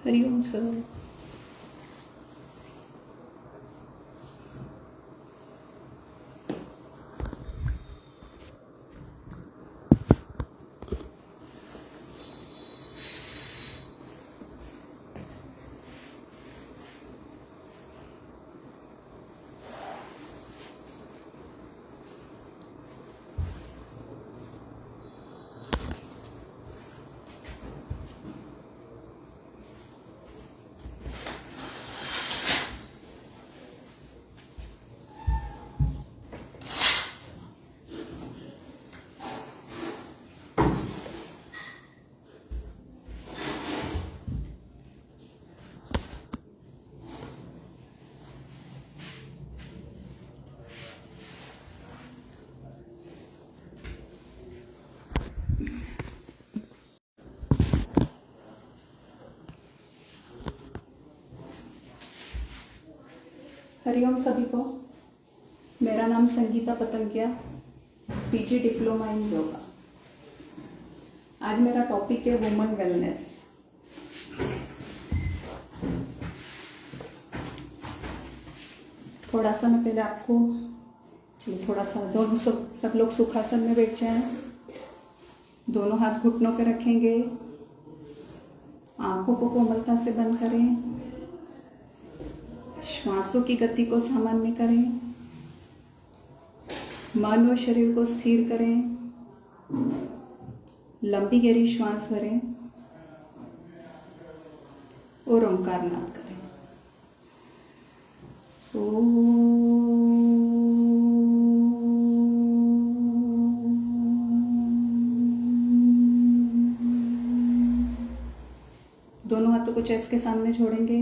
Hariom sir. Hariom सभी को। मेरा नाम Sangeeta Patangiya, PG diploma in yoga. आज मेरा टॉपिक है वुमेन वेलनेस। थोड़ा सा मैं पहले आपको थोड़ा सा दोनों सब लोग सुखासन में बैठ जाएं। दोनों हाथ घुटनों पे रखेंगे, आंखों को कोमलता से बंद करें, श्वासों की गति को सामान्य करें, मन और शरीर को स्थिर करें, लंबी गहरी श्वास भरें और ओंकार नाद करें। दोनों हाथों को चेस्ट के सामने छोड़ेंगे,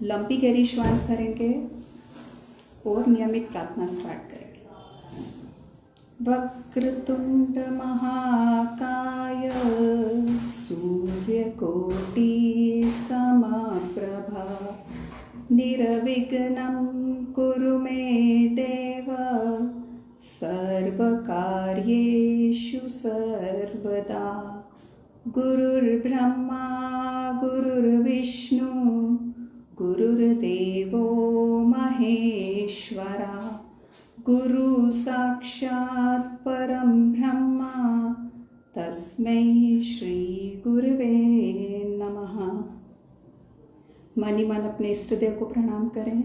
लंबी गहरी श्वास भरेंगे और नियमित प्रार्थना स्टार्ट करेंगे। वक्रतुंड महाकाय सूर्यकोटि समप्रभा निर्विघ्नं कुरु मे देव सर्वकार्येषु सर्वदा। गुरुर्ब्रह्मा गुरुर्विष्णु गुरुर्देवो महेश्वरा, गुरु साक्षात् परं ब्रह्मा तस्मै श्री गुरुवे नमः। मन ही मन अपने इष्ट देव को प्रणाम करें,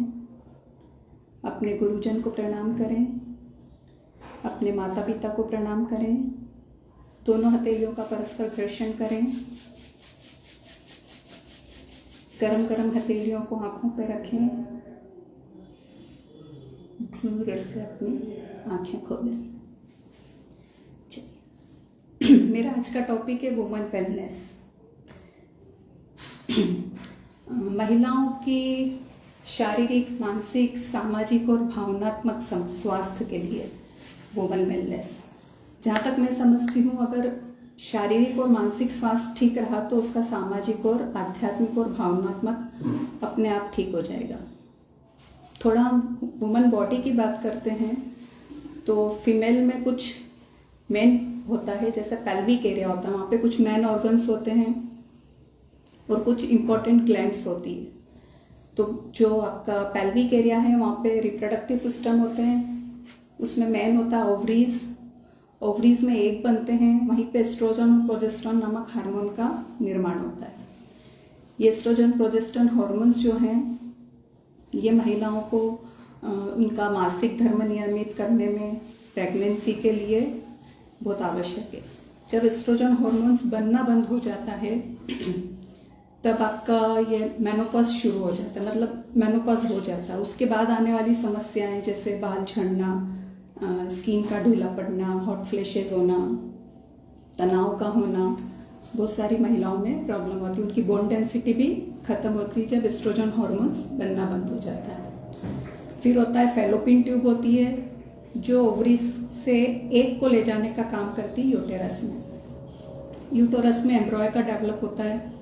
अपने गुरुजन को प्रणाम करें, अपने माता पिता को प्रणाम करें। दोनों हथेलियों का परस्पर घर्षण करें। गरम गरम हथेलियों को आंखों पर रखें, धीरे से अपनी आंखें खोलें। मेरा आज का टॉपिक है वुमेन वेलनेस। महिलाओं की शारीरिक, मानसिक, सामाजिक और भावनात्मक स्वास्थ्य के लिए वुमेन वेलनेस। जहाँ तक मैं समझती हूँ, अगर शारीरिक और मानसिक स्वास्थ्य ठीक रहा तो उसका सामाजिक और आध्यात्मिक और भावनात्मक अपने आप ठीक हो जाएगा। थोड़ा हम वुमन बॉडी की बात करते हैं तो फीमेल में कुछ मेन होता है, जैसे पेल्विक एरिया होता है, वहाँ पे कुछ मेन ऑर्गन्स होते हैं और कुछ इम्पोर्टेंट ग्लैंड्स होती है। तो जो आपका पेल्विक एरिया है वहाँ पे रिप्रोडक्टिव सिस्टम होते हैं, उसमें मेन होता है ओवरीज। ओवरीज में एग बनते हैं, वहीं पे एस्ट्रोजन और प्रोजेस्टेरोन नामक हार्मोन का निर्माण होता है। ये एस्ट्रोजन प्रोजेस्टेरोन हार्मोन्स जो हैं ये महिलाओं को उनका मासिक धर्म नियमित करने में, प्रेगनेंसी के लिए बहुत आवश्यक है। जब एस्ट्रोजन हार्मोन्स बनना बंद हो जाता है तब आपका ये मेनोपॉज शुरू हो जाता है, मतलब मेनोपॉज हो जाता है। उसके बाद आने वाली समस्याएं जैसे बाल झड़ना, स्किन का ढीला पड़ना, हॉट फ्लैशेस होना, तनाव का होना, बहुत सारी महिलाओं में प्रॉब्लम होती है। उनकी बोन डेंसिटी भी खत्म होती है जब एस्ट्रोजन हार्मोन्स बनना बंद हो जाता है। फिर होता है फैलोपियन ट्यूब होती है जो ओवरी से एग को ले जाने का काम करती है यूटेरस में। यूटेरस में एम्ब्रॉय का डेवलप होता है।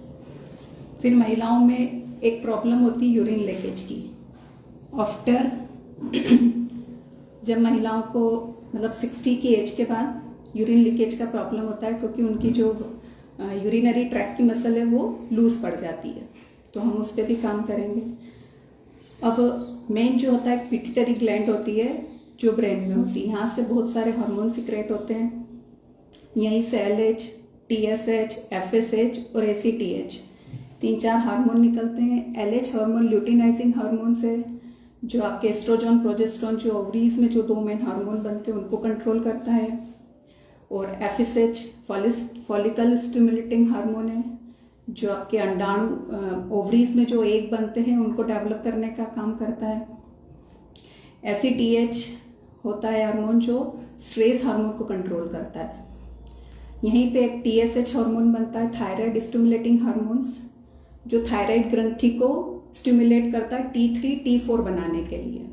फिर महिलाओं में एक प्रॉब्लम होती है यूरिन लीकेज की। आफ्टर जब महिलाओं को मतलब 60 की एज के बाद यूरिन लीकेज का प्रॉब्लम होता है, क्योंकि उनकी जो यूरिनरी ट्रैक की मसल है वो लूज पड़ जाती है, तो हम उस पर भी काम करेंगे। अब मेन जो होता है पिट्यूटरी ग्लैंड होती है जो ब्रेन में होती है, यहाँ से बहुत सारे हार्मोन सिक्रेट होते हैं। यहीं से LH, TSH, FSH और ACTH 3-4 हार्मोन निकलते हैं। LH हार्मोन ल्यूटिनाइजिंग हार्मोन है जो आपके एस्ट्रोजन प्रोजेस्टेरोन जो ओवरीज में जो 2 मेन हार्मोन बनते हैं उनको कंट्रोल करता है। और FSH फॉलिकल स्टिमुलेटिंग हार्मोन है जो आपके अंडाणु ओवरीज में जो एग बनते हैं उनको डेवलप करने का काम करता है। ACTH होता है हार्मोन जो स्ट्रेस हार्मोन को कंट्रोल करता है। यहीं पे एक TSH हार्मोन बनता है, थायराइड स्टिमुलेटिंग हार्मोन्स, जो थायराइड ग्रंथि को स्टिमुलेट करता है T3, T4 बनाने के लिए।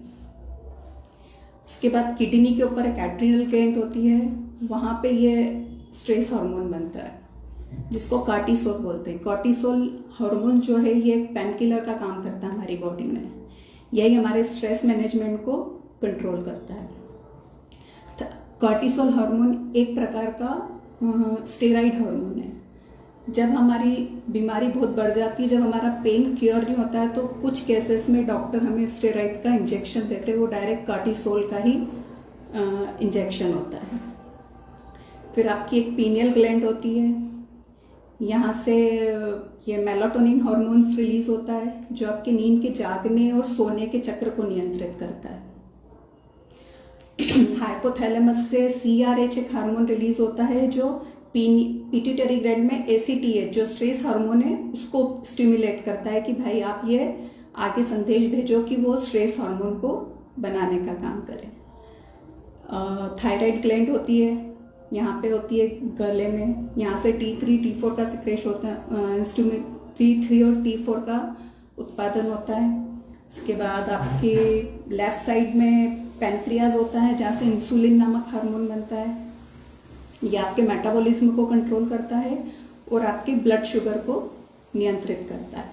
उसके बाद किडनी के ऊपर एक एड्रिनल ग्लैंड होती है, वहाँ पे ये स्ट्रेस हार्मोन बनता है जिसको कार्टिसोल बोलते हैं। कार्टिसोल हार्मोन जो है ये एक पेनकिलर का काम करता है हमारी बॉडी में, यही हमारे स्ट्रेस मैनेजमेंट को कंट्रोल करता है। कार्टिसोल हार्मोन एक प्रकार का स्टेरॉइड हार्मोन है। जब हमारी बीमारी बहुत बढ़ जाती है, जब हमारा पेन क्योर नहीं होता है, तो कुछ केसेस में डॉक्टर हमें स्टेरॉइड का इंजेक्शन देते हैं, वो डायरेक्ट कार्टिसोल का ही इंजेक्शन होता है। फिर आपकी एक पीनियल ग्लैंड होती है, यहाँ से ये मेलाटोनिन हार्मोन्स रिलीज होता है जो आपके नींद के जागने और सोने के चक्र को नियंत्रित करता है। हाइपोथैलेमस से CRH एक हार्मोन रिलीज होता है जो पिट्यूटरी ग्लैंड में ACTH जो स्ट्रेस हार्मोन है उसको स्टिमुलेट करता है कि भाई आप ये आगे संदेश भेजो कि वो स्ट्रेस हार्मोन को बनाने का काम करे। थायराइड ग्लैंड होती है, यहाँ पे होती है गले में, यहाँ से T3, T4 का सिक्रेशन होता है, T3 और T4 का उत्पादन होता है। उसके बाद आपके लेफ्ट साइड में पैनक्रियाज होता है जहाँ से इंसुलिन नामक हार्मोन बनता है, ये आपके मेटाबॉलिज्म को कंट्रोल करता है और आपके ब्लड शुगर को नियंत्रित करता है।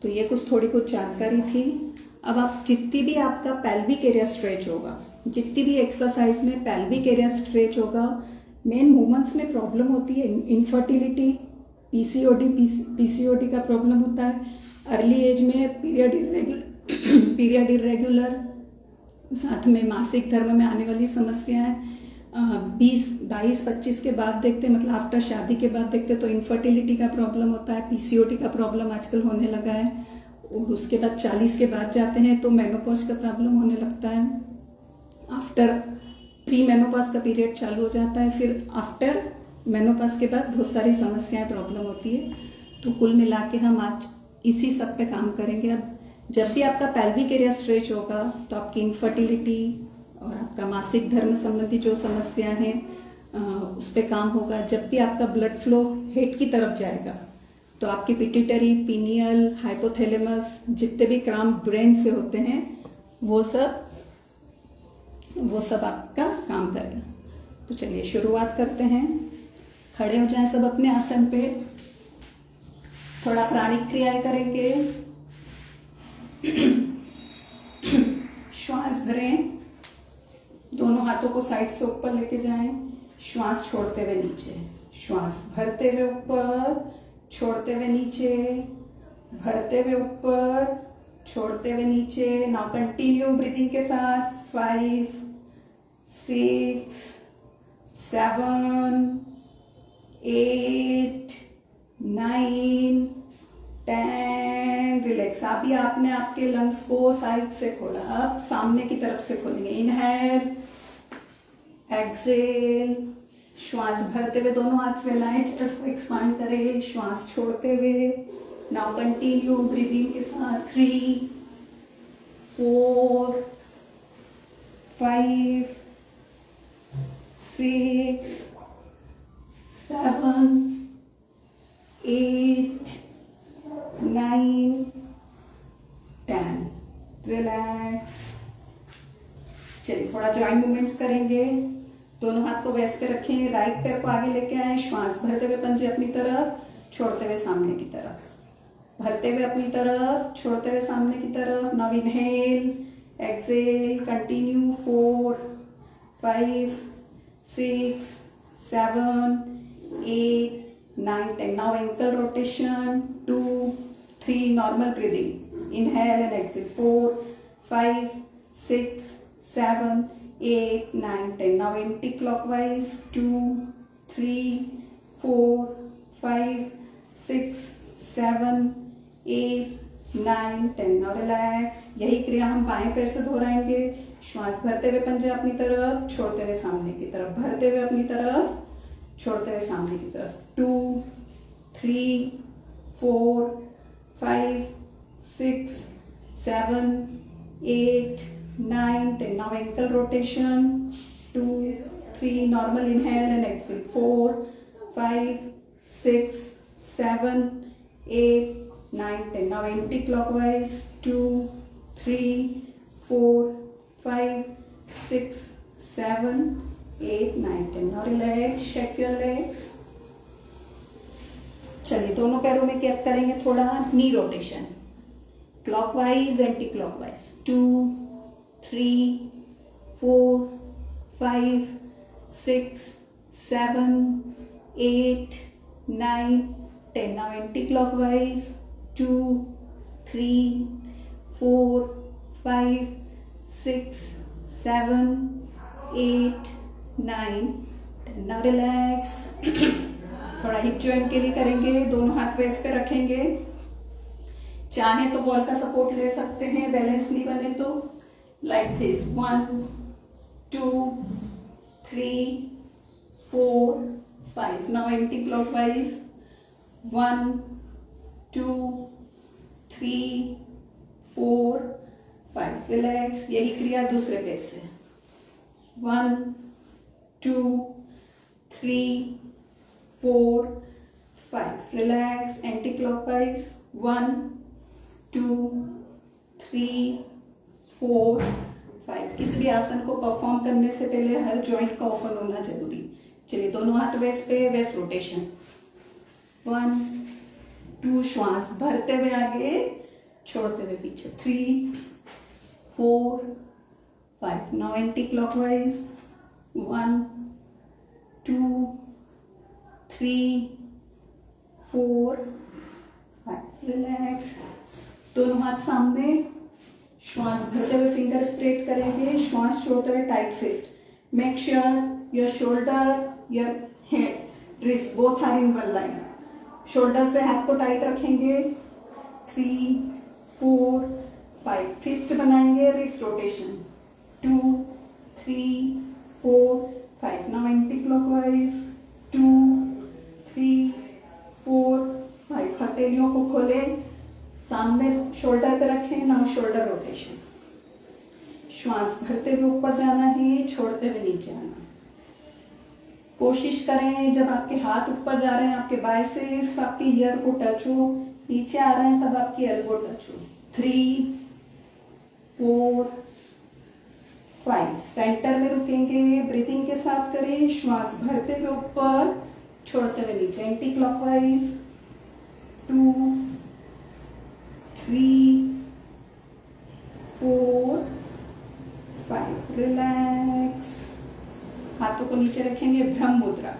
तो ये कुछ थोड़ी कुछ जानकारी थी। अब आप जितनी भी आपका पेल्विक एरिया स्ट्रेच होगा, जितनी भी एक्सरसाइज में पेल्विक एरिया स्ट्रेच होगा, मेन मूवमेंट्स में प्रॉब्लम होती है इनफर्टिलिटी, PCOD का प्रॉब्लम होता है, अर्ली एज में पीरियड इरेगुलर, साथ में मासिक धर्म में आने वाली समस्याएं 22-25 के बाद देखते हैं, मतलब आफ्टर शादी के बाद देखते तो इनफर्टिलिटी का प्रॉब्लम होता है, PCOD का प्रॉब्लम आजकल होने लगा है। और उसके बाद 40 के बाद जाते हैं तो मेनोपॉज का प्रॉब्लम होने लगता है। आफ्टर प्री मेनोपॉज का पीरियड चालू हो जाता है, फिर आफ्टर मेनोपॉज के बाद बहुत सारी समस्याएं प्रॉब्लम होती है। तो कुल मिला के हम आज इसी सब पे काम करेंगे। अब जब भी आपका पेल्विक एरिया स्ट्रेच होगा तो आपकी इनफर्टिलिटी और आपका मासिक धर्म संबंधी जो समस्याएं हैं उस पर काम होगा। जब भी आपका ब्लड फ्लो हेड की तरफ जाएगा तो आपकी पिट्यूटरी, पीनियल, हाइपोथैलेमस जितने भी काम ब्रेन से होते हैं वो सब आपका काम करेगा। तो चलिए शुरुआत करते हैं। खड़े हो जाएं सब अपने आसन पे, थोड़ा प्राणिक क्रियाएं करेंगे। श्वास भरें, दोनों हाथों को साइड से ऊपर लेके जाएं, श्वास छोड़ते हुए नीचे, श्वास भरते हुए ऊपर, छोड़ते हुए नीचे, भरते हुए ऊपर, छोड़ते हुए नीचे। नाउ कंटिन्यू ब्रीदिंग के साथ 5, 6, 7, 8, 9, 10। रिलैक्स। अभी आपने आपके लंग्स को साइड से खोला, अब सामने की तरफ से खोलेंगे। इनहेल, एक्सेल, श्वास भरते हुए दोनों हाथ फैलाएं, चेस्ट को एक्सपांड करें, श्वास छोड़ते हुए। नाउ कंटिन्यू ब्रीदिंग के साथ 3, 4, 5, 6, 7, 8, 9, 10। रिलैक्स। चलिए थोड़ा जॉइंट मूवमेंट्स करेंगे। दोनों हाथ को वैसे पे रखें, राइट पैर को आगे लेके आए, श्वास भरते हुए पंजे अपनी तरफ, छोड़ते हुए सामने की तरफ, भरते हुए अपनी तरफ, छोड़ते हुए सामने की तरफ। Now inhale, exhale, continue 4, 5, 6, 7, 8, 9, 10. Now ankle rotation. 2, 3, normal breathing. Inhale and exhale. 4, 5, 6, 7, 8, 9, 10. Now anti-clockwise. 2, 3, 4, 5, 6, 7, 8, 9, 10. Now relax. यही क्रिया हम बाएं पैर से दोहराएंगे. श्वास भरते हुए पंजा अपनी तरफ, छोड़ते हुए सामने की तरफ, भरते हुए अपनी तरफ, छोड़ते हुए सामने की तरफ. 2, 3, 4, 5, 6, 7, 8, 9, 10. Now ankle rotation. 2, 3, normal inhale and exhale. 4, 5, 6, 7, 8, 9, 10. Now anti-clockwise. 2, 3, 4, 5, 6, 7, 8, 9, 10. Now relax, shake your legs. चलिए दोनों पैरों में क्या करेंगे, थोड़ा नी rotation. Clockwise, anti clockwise. 2, 3, 4, 5, 6, 7, 8, 9, 10. Now anti-clockwise. 2, 3, 4, 5, 6, 7, 8, 9, 10. Now relax. थोड़ा हिप जॉइंट के लिए करेंगे. दोनों हाथ वेस्ट पे रखेंगे. चाहे तो वॉल का सपोर्ट ले सकते हैं, बैलेंस नहीं बने तो. Like this. 1, 2, 3, 4, 5. Now anti-clockwise. 1, 2, 3, 4, 5. Relax. यही क्रिया दूसरे पैर से. 1, 2, 3, 4, 5. रिलैक्स. Anti clockwise. 1, 2, 3, 4, 5. किसी भी आसन को परफॉर्म करने से पहले हर जॉइंट का ओपन होना जरूरी. चलिए दोनों हाथ वेस्ट पे, वेस्ट रोटेशन. 1, 2, श्वास भरते हुए आगे, छोड़ते हुए पीछे. 3, 4, 5. Now anti clockwise. 1, 2, 3, 4, 5. रिलैक्स. दोनों हाथ सामने. श्वास भरते हुए फिंगर स्प्रेड करेंगे. श्वास छोड़ते हुए tight fist. Make sure your shoulder, your head, wrist both are in one line. Shoulder से हाथ को टाइट रखेंगे. 3, 4, 5. फिस्ट बनाएंगे. Wrist rotation. 2, 3, 4, 5. Now anti clockwise. 2, 3, 4, 5. हथेलियों को खोले, सामने शोल्डर पे रखें. Now shoulder rotation. श्वास भरते हुए ऊपर जाना है, छोड़ते हुए नीचे आना. कोशिश करें जब आपके हाथ ऊपर जा रहे हैं, आपके बाइसेप्स आपकी ईयर को टच हो. नीचे आ रहे हैं तब आपकी एल्बो टच हो. 3, 4, 5. सेंटर में रुकेंगे. ब्रीथिंग के साथ करें. श्वास भरते हुए ऊपर, छोड़ते हुए नीचे. Anti clockwise. 2, 3, 4, 5. रिलैक्स. हाथों को नीचे रखेंगे. ब्रह्म मुद्रा.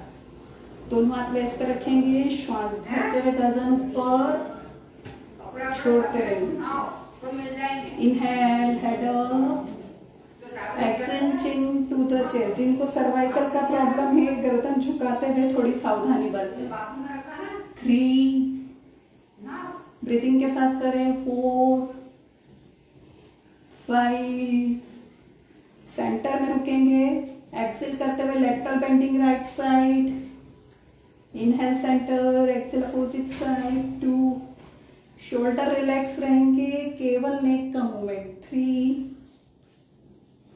दोनों हाथ वेस्ट पे रखेंगे. श्वास भरते हुए गर्दन ऊपर, छोड़ते हुए नीचे. Inhale, head up. Exhale, chin to the chest. जिनको सर्वाइकल का प्रॉब्लम है, गर्दन झुकाते हुए थोड़ी सावधानी बरतें. 3. ब्रीथिंग के साथ करें. 4, 5. सेंटर में रुकेंगे. एक्सेल करते हुए lateral bending right side. Inhale centre, exhale opposite side. 2. Shoulder relax रहेंगे, केवल नेक का मूवमेंट. 3,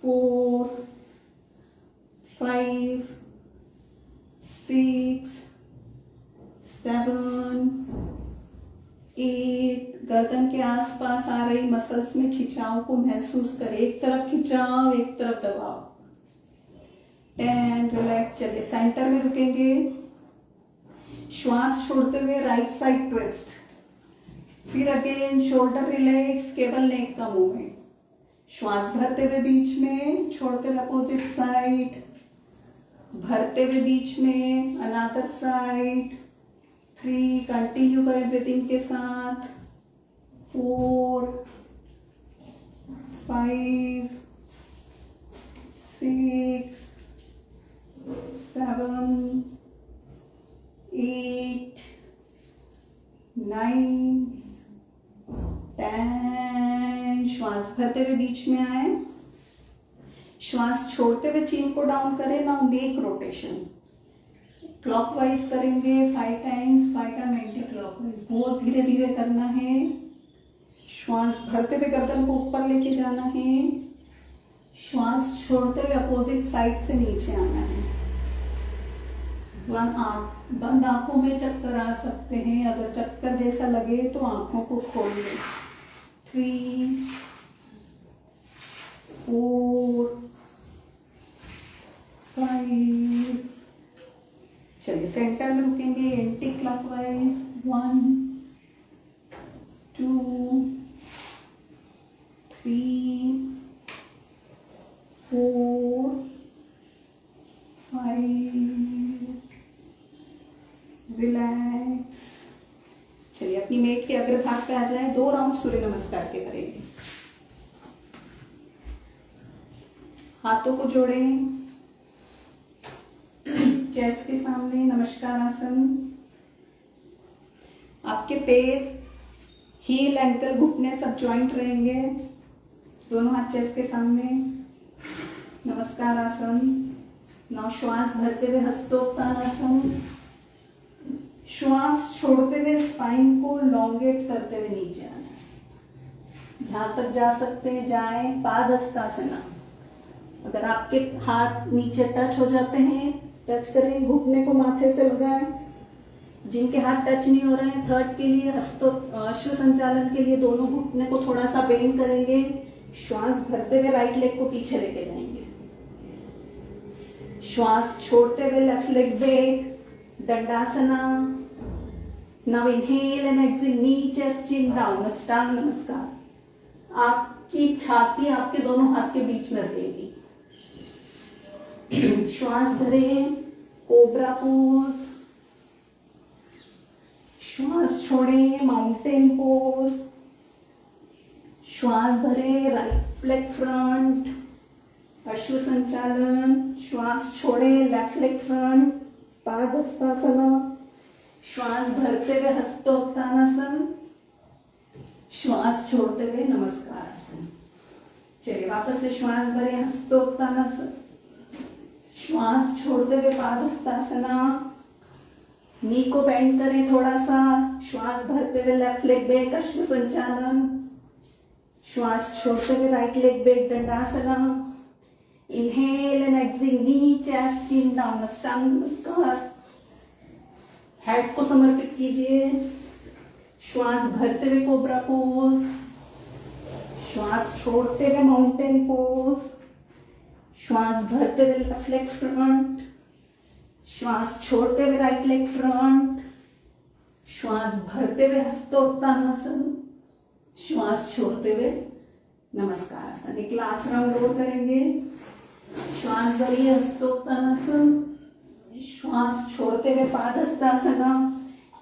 4, 5, 6, 7, 8. गर्दन के आसपास आ रही मसल्स में खिंचाव को महसूस करें. एक तरफ खिंचाव, एक तरफ दबाव. 10. रिलैक्स. चलिए सेंटर में रुकेंगे. श्वास छोड़ते हुए राइट साइड ट्विस्ट. फिर अगेन शोल्डर रिलैक्स, केवल नेक का मूवमेंट. श्वास भरते हुए बीच में, छोड़ते हुए अपोजिट साइड. भरते हुए बीच में, अनदर साइड. 3, कंटिन्यू करें ब्रीथिंग के साथ, 4, 5, 6, 7, 8, 9, 10। श्वास भरते हुए बीच में आए, श्वास छोड़ते हुए चीन को डाउन करें। नाउ नेक रोटेशन क्लॉकवाइज करेंगे 5 टाइम्स, 5 टाइम एंटी क्लॉकवाइज। बहुत धीरे धीरे करना है। श्वास भरते हुए गर्दन को ऊपर लेके जाना है, श्वास छोड़ते हुए अपोजिट साइड से नीचे आना है। बंद आंखों में चक्कर आ सकते हैं, अगर चक्कर जैसा लगे तो आंखों को खोल लें। 3, 4, 5। चलिए सेंटर में रुकेंगे, एंटी क्लॉकवाइज। 1, 2, 3, 4, 5। रिलैक्स। चलिए अपनी मेट के अग्रभाग पे आ जाए। 2 राउंड सूर्य नमस्कार के करेंगे। हाथों को जोड़ें चेस्ट के सामने, नमस्कार आसन। आपके पैर, हील, एंकल, घुटने सब ज्वाइंट रहेंगे। दोनों हाथ चेस्ट के सामने, नमस्कार आसन। नाउ श्वास भरते हुए हस्तोत्तानासन। श्वास छोड़ते हुए स्पाइन को लॉन्गेट करते हुए नीचे आना। जहां तक जा सकते हैं जाएं। पादहस्तासना। अगर आपके हाथ नीचे टच हो जाते हैं, टच करें, घुटने को माथे से लगाएं। जिनके हाथ टच नहीं हो रहे हैं, थर्ड के लिए अश्व संचालन के लिए दोनों घुटने को थोड़ा सा बेंड करेंगे। श्वास भरते हुए राइट लेग को पीछे लेके जाएंगे। श्वास छोड़ते हुए left leg back, Dandasana. Now inhale and exhale, knee chest chin down, Ashtanga Namaskar. आपकी छाती आपके दोनों हाथ के बीच में रहेगी। श्वास भरें, कोबरा पोज। श्वास छोड़ें, माउंटेन पोज। श्वास भरें, राइट लेग फ्रंट, अश्व संचालन। श्वास छोड़ें, लेफ्ट लेग फ्रंट, पादहस्तासना। श्वास भरते हुए हस्तोत्तानासन। श्वास छोड़ते हुए नमस्कार आसन। चलिए वापस से श्वास भरें, हस्तोत्तानासन। श्वास छोड़ते हुए पादहस्तासना। नी को बेंड करें थोड़ा सा। श्वास भरते हुए लेफ्ट लेग बेक, अश्व संचालन। श्वास छोड़ते हुए right leg back, Dandasana. Inhale and exhale, knee chest chin down, Ashtanga Namaskar. Head को समर्पित कीजिए। श्वास भरते हुए कोबरा पोज। श्वास छोड़ते हुए माउंटेन पोज। श्वास भरते हुए लेफ्ट लेग फ्रंट। श्वास छोड़ते हुए राइट लेग फ्रंट। श्वास भरते हुए हस्तोत्तानासन। श्वास छोड़ते हुए नमस्कार आसन। एक लास्ट राउंड और करेंगे। श्वास भरिए, हस्तोत्तानासन। श्वास छोड़ते हुए पादहस्तासना।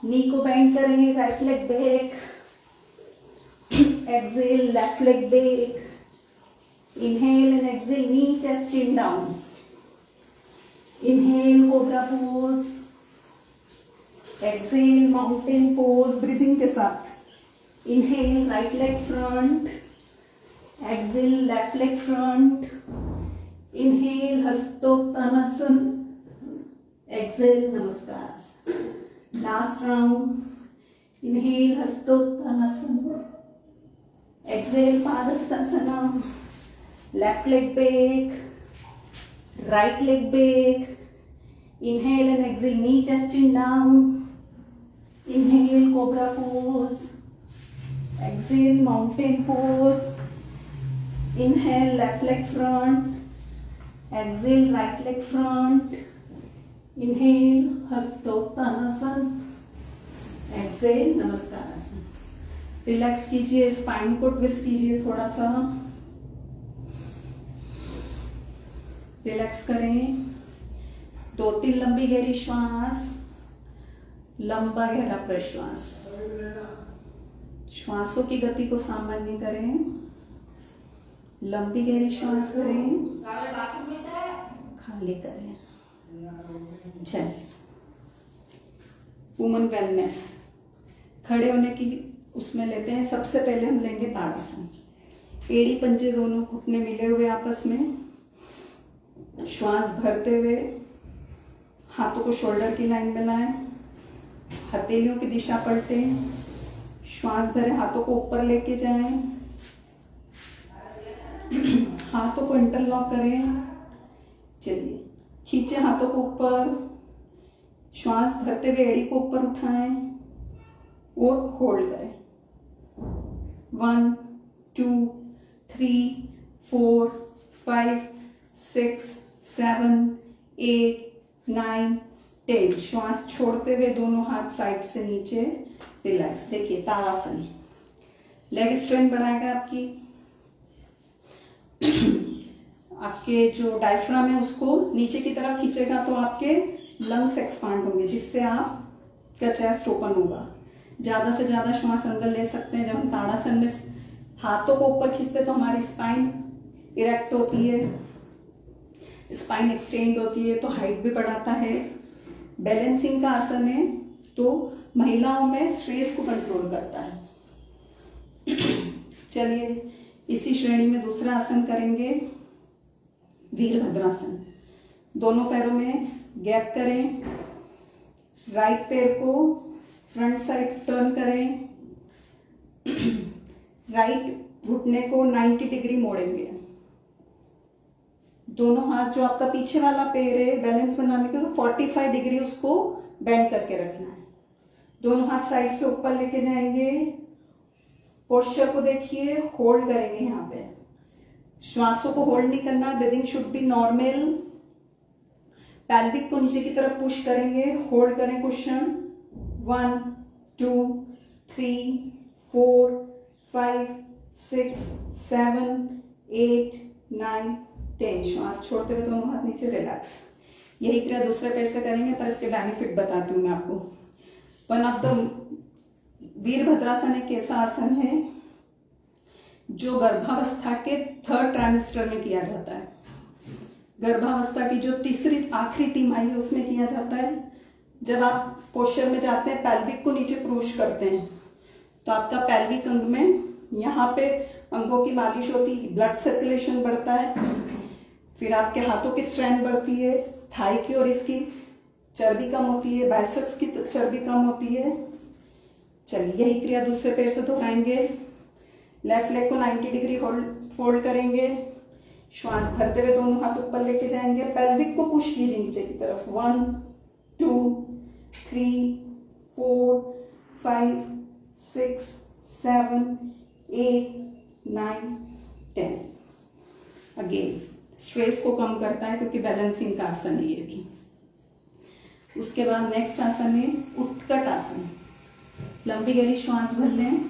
नी को बेंड करेंगे, right leg back, exhale, left leg back. Inhale and exhale, knee, chest, chin down. Inhale, cobra pose. Exhale, mountain pose. Breathing के साथ. Inhale, right leg front. Exhale, left leg front. Inhale, hastottanasana. Exhale, namaskar. Last round. Inhale, hastottanasana. Exhale, padhastasana. Left leg back, right leg back. Inhale and exhale, knee, chest, chin down. Inhale, cobra pose. Exhale, mountain pose. Inhale, left leg front. Exhale, right leg front. Inhale, hastottanasana. Exhale, Namaskarasana. Relax कीजिए, spine को twist कीजिए थोड़ा सा। Relax करें। 2-3 लंबी गहरी श्वास। लंबा गहरा प्रश्वास। श्वासों की गति को सामान्य करें, लंबी गहरी श्वास भरें, खाली करें। चलिए, वुमन वेलनेस। खड़े होने की उसमें लेते हैं। सबसे पहले हम लेंगे ताड़ासन। एड़ी पंजे दोनों घुटने मिले हुए आपस में, श्वास भरते हुए हाथों को शोल्डर की लाइन में लाएं, हथेलियों की दिशा पलटें, श्वास भरे हाथों को ऊपर लेके जाएं, हाथों को इंटरलॉक करें। चलिए, खींचे हाथों को ऊपर, श्वास भरते हुए एड़ी को ऊपर उठाएं और होल्ड करें। 1 2 3 4 5 6 7 8 9 10। श्वास छोड़ते हुए दोनों हाथ साइड से नीचे रिलैक्स। देखिए, ताड़ासन लेग स्ट्रेंथ बढ़ाएगा आपकी। आपके जो डायफ्राम है उसको नीचे की तरफ खींचेगा तो आपके लंग्स एक्सपांड होंगे, जिससे आपका चेस्ट ओपन होगा। ज्यादा से ज्यादा श्वास अंदर ले सकते हैं। जब हम ताड़ासन में हाथों को ऊपर खींचते तो हमारी स्पाइन इरेक्ट होती है, स्पाइन एक्सटेंड होती है, तो हाइट भी बढ़ाता है। बैलेंसिंग का आसन है, तो महिलाओं में स्ट्रेस को कंट्रोल करता है। चलिए, इसी श्रेणी में दूसरा आसन करेंगे, वीरभद्रासन। दोनों पैरों में गैप करें, राइट पैर को फ्रंट साइड टर्न करें, राइट घुटने को 90 डिग्री मोड़ेंगे। दोनों हाथ, जो आपका पीछे वाला पैर है, बैलेंस बनाने के लिए 45 डिग्री उसको बेंड करके रखना है। दोनों हाथ साइड से ऊपर लेके जाएंगे। पोस्चर को देखिए, होल्ड करेंगे। यहाँ पे श्वासों को होल्ड नहीं करना, breathing should be normal. Pelvic को नीचे की तरफ पुश करेंगे, होल्ड करें क्वेश्चन। 1 2 3 4 5 6 7 8 9 10। श्वास छोड़ते हुए दोनों हाथ नीचे, रिलैक्स। यही क्रिया दूसरे पैर से करेंगे, पर इसके बेनिफिट बताती हूँ मैं आपको। वन ऑफ द वीरभद्रासन एक ऐसा आसन है जो गर्भावस्था के 3rd ट्राइमेस्टर में किया जाता है। गर्भावस्था की जो तीसरी आखिरी तिमाही है उसमें किया जाता है। जब आप पोस्चर में जाते हैं, पैल्विक को नीचे पुश करते हैं, तो आपका पैल्विक अंग में यहाँ पे अंगों की मालिश होती है, ब्लड सर्कुलेशन बढ़ता है, फिर आपके हाथों की स्ट्रेंथ बढ़ती है, थाई की और इसकी चर्बी कम होती है, बाइसेप्स की चर्बी कम होती है। चलिए, यही क्रिया दूसरे पैर से दोहराएंगे। लेफ्ट लेग को 90 डिग्री फोल्ड करेंगे, श्वास भरते हुए दोनों हाथ ऊपर लेके जाएंगे, पेल्विक को पुश कीजिए नीचे की तरफ। 1 2 3 4 5 6 7 8 9 10। अगेन स्ट्रेस को कम करता है, क्योंकि बैलेंसिंग का आसन है ये भी। उसके बाद नेक्स्ट आसन है उत्कट आसन। लंबी गहरी श्वास भर लें,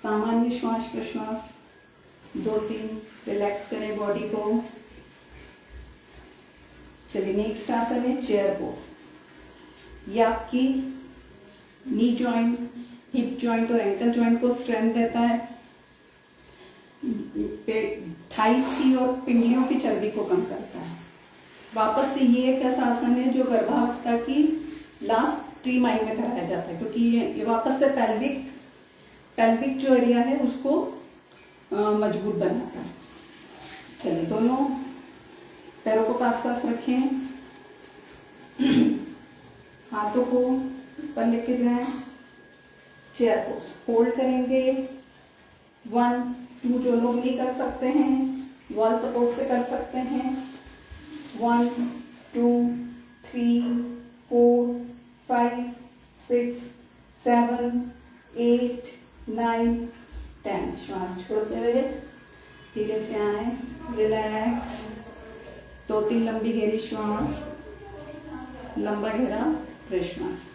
सामान्य श्वास प्रश्वास 2-3, रिलैक्स करें बॉडी को। चलिए, नेक्स्ट आसन है चेयर पोज। ये आपकी नी जॉइंट, हिप जॉइंट और एंकल जॉइंट को स्ट्रेंथ देता है, थाइस की और पिंडलियों की चर्बी को कम करता है। वापस से ये एक ऐसा आसन है जो गर्भावस्था की लास्ट तिमाही में कराया जाता है, क्योंकि ये वापस से पेल्विक जो एरिया है उसको मजबूत बनाता है। चलिए, दोनों पैरों को पास पास रखें, हाथों को ऊपर लेके जाएं, चेयर को होल्ड करेंगे। 1 2, जो लोग नहीं कर सकते हैं वॉल सपोर्ट से कर सकते हैं। 1 2 3 4 5 6 7 8 9 10। श्वास छोड़ते हुए धीरे से आए, रिलैक्स। 2-3 लंबी गहरी श्वास, लंबा गहरा प्रश्वास।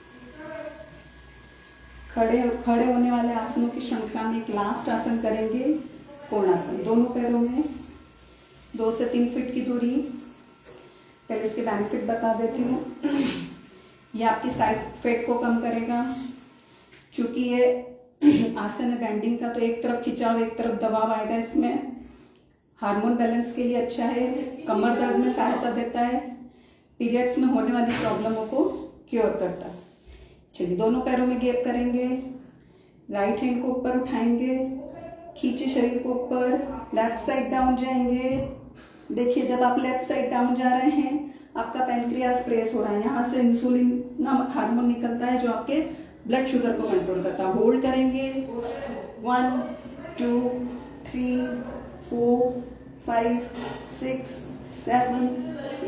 खड़े होने वाले आसनों की श्रृंखला में एक लास्ट आसन करेंगे, कोणासन। दोनों पैरों में 2 से 3 फीट की दूरी, पहले इसके बेनिफिट बता देती हूँ। ये आपकी साइड फैट को कम करेगा, क्योंकि ये आसन है बेंडिंग का, तो एक तरफ खिंचाव एक तरफ दबाव आएगा इसमें। हार्मोन बैलेंस के लिए अच्छा है, कमर दर्द में सहायता देता है, पीरियड्स में होने वाली प्रॉब्लमों को क्योर करता है। चलिए, दोनों पैरों में गैप करेंगे, राइट हैंड को ऊपर उठाएंगे, खींचे शरीर को ऊपर, लेफ्ट साइड डाउन जाएंगे। देखिए, जब आप लेफ्ट साइड डाउन जा रहे हैं, आपका पैनक्रियास प्रेस हो रहा है, यहाँ से इंसुलिन नामक हार्मोन निकलता है जो आपके ब्लड शुगर को कंट्रोल करता है। होल्ड करेंगे, 1 2 3 4 5 6 7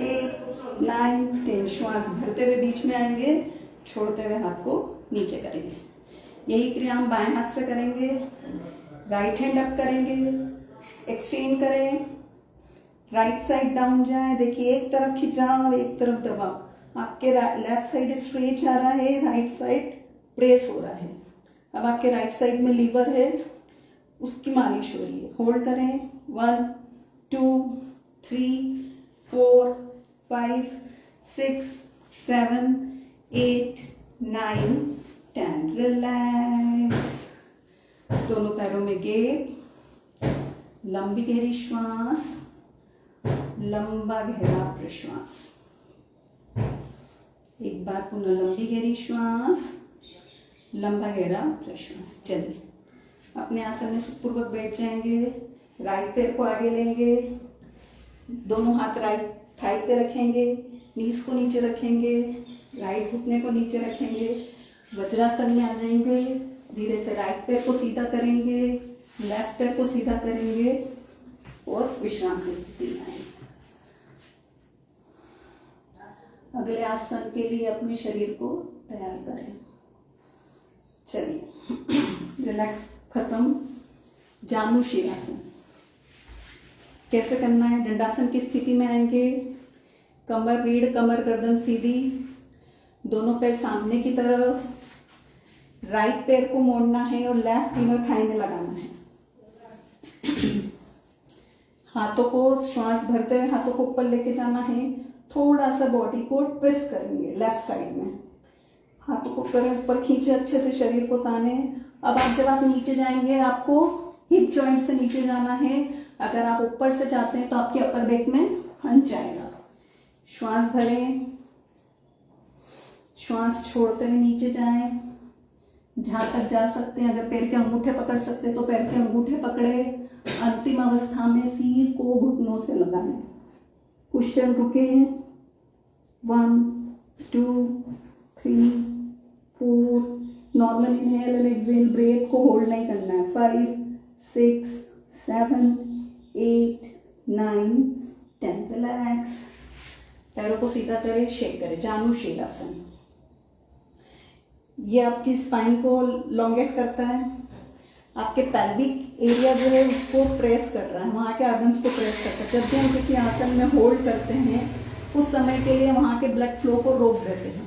8 9 10। श्वास भरते हुए बीच में आएंगे, छोड़ते हुए हाथ को नीचे करेंगे। यही क्रिया हम बाएं हाथ से करेंगे। राइट हैंड अप करेंगे, एक्सटेंड करें, राइट साइड डाउन जाए। देखिए, एक तरफ खिंचाव एक तरफ दबाव। आपके लेफ्ट साइड स्ट्रेच आ रहा है, राइट साइड प्रेस हो रहा है। अब आपके राइट साइड में लीवर है, उसकी मालिश हो रही है। होल्ड करें, 1 2 3 4 5 6 7 8 9 10। रिलैक्स। दोनों पैरों में गैप, लंबी गहरी श्वास, लंबा गहरा प्रश्वास। एक बार पुनः लंबी गहरी श्वास, लंबा गहरा प्रश्वास। चलिए, अपने आसन में सुखपूर्वक बैठ जाएंगे। राइट पैर को आगे लेंगे, दोनों हाथ राइट थाई पे रखेंगे, नीज को नीचे रखेंगे, राइट घुटने को नीचे रखेंगे, वज्रासन में आ जाएंगे। धीरे से राइट पैर को सीधा करेंगे, लेफ्ट पैर को सीधा करेंगे और विश्राम की स्थिति में आएंगे। अगले आसन के लिए अपने शरीर को तैयार करें। चलिए, रिलैक्स खत्म। जानुशीरासन कैसे करना है? दंडासन की स्थिति में आएंगे, कमर रीढ़, कमर गर्दन सीधी, दोनों पैर सामने की तरफ, राइट पैर को मोड़ना है और लेफ्ट इनर थाई में लगाना है। हाथों को श्वास भरते हुए हाथों को ऊपर लेके जाना है। थोड़ा सा बॉडी को ट्विस्ट करेंगे लेफ्ट साइड में, हाथों को करें ऊपर, खींचे अच्छे से, शरीर को ताने। अब जब आप नीचे जाएंगे, आपको हिप जॉइंट से नीचे जाना है। अगर आप ऊपर से जाते हैं तो आपके अपर बैक में हंच जाएगा। श्वास भरें, श्वास छोड़ते हुए नीचे जाएं, जहां तक जा सकते हैं। अगर पैर के अंगूठे पकड़ सकते हैं तो पैर के अंगूठे पकड़े। अंतिम अवस्था में सिर को घुटनों से लगाएं। क्वेश्चन रुके, 1 2 3 4। Normal inhale and exhale, breath को होल्ड नहीं करना है। 5 6 7 8 9 10। रिलैक्स। पैरों को सीधा करें, शेक करें। जानुशीरासन ये आपकी स्पाइन को लॉन्गेट करता है, आपके पेल्विक एरिया जो है उसको प्रेस कर रहा है, वहाँ के ऑर्गन्स को प्रेस करता है। जब भी हम किसी आसन में होल्ड करते हैं, उस समय के लिए वहाँ के ब्लड फ्लो को रोक देते हैं।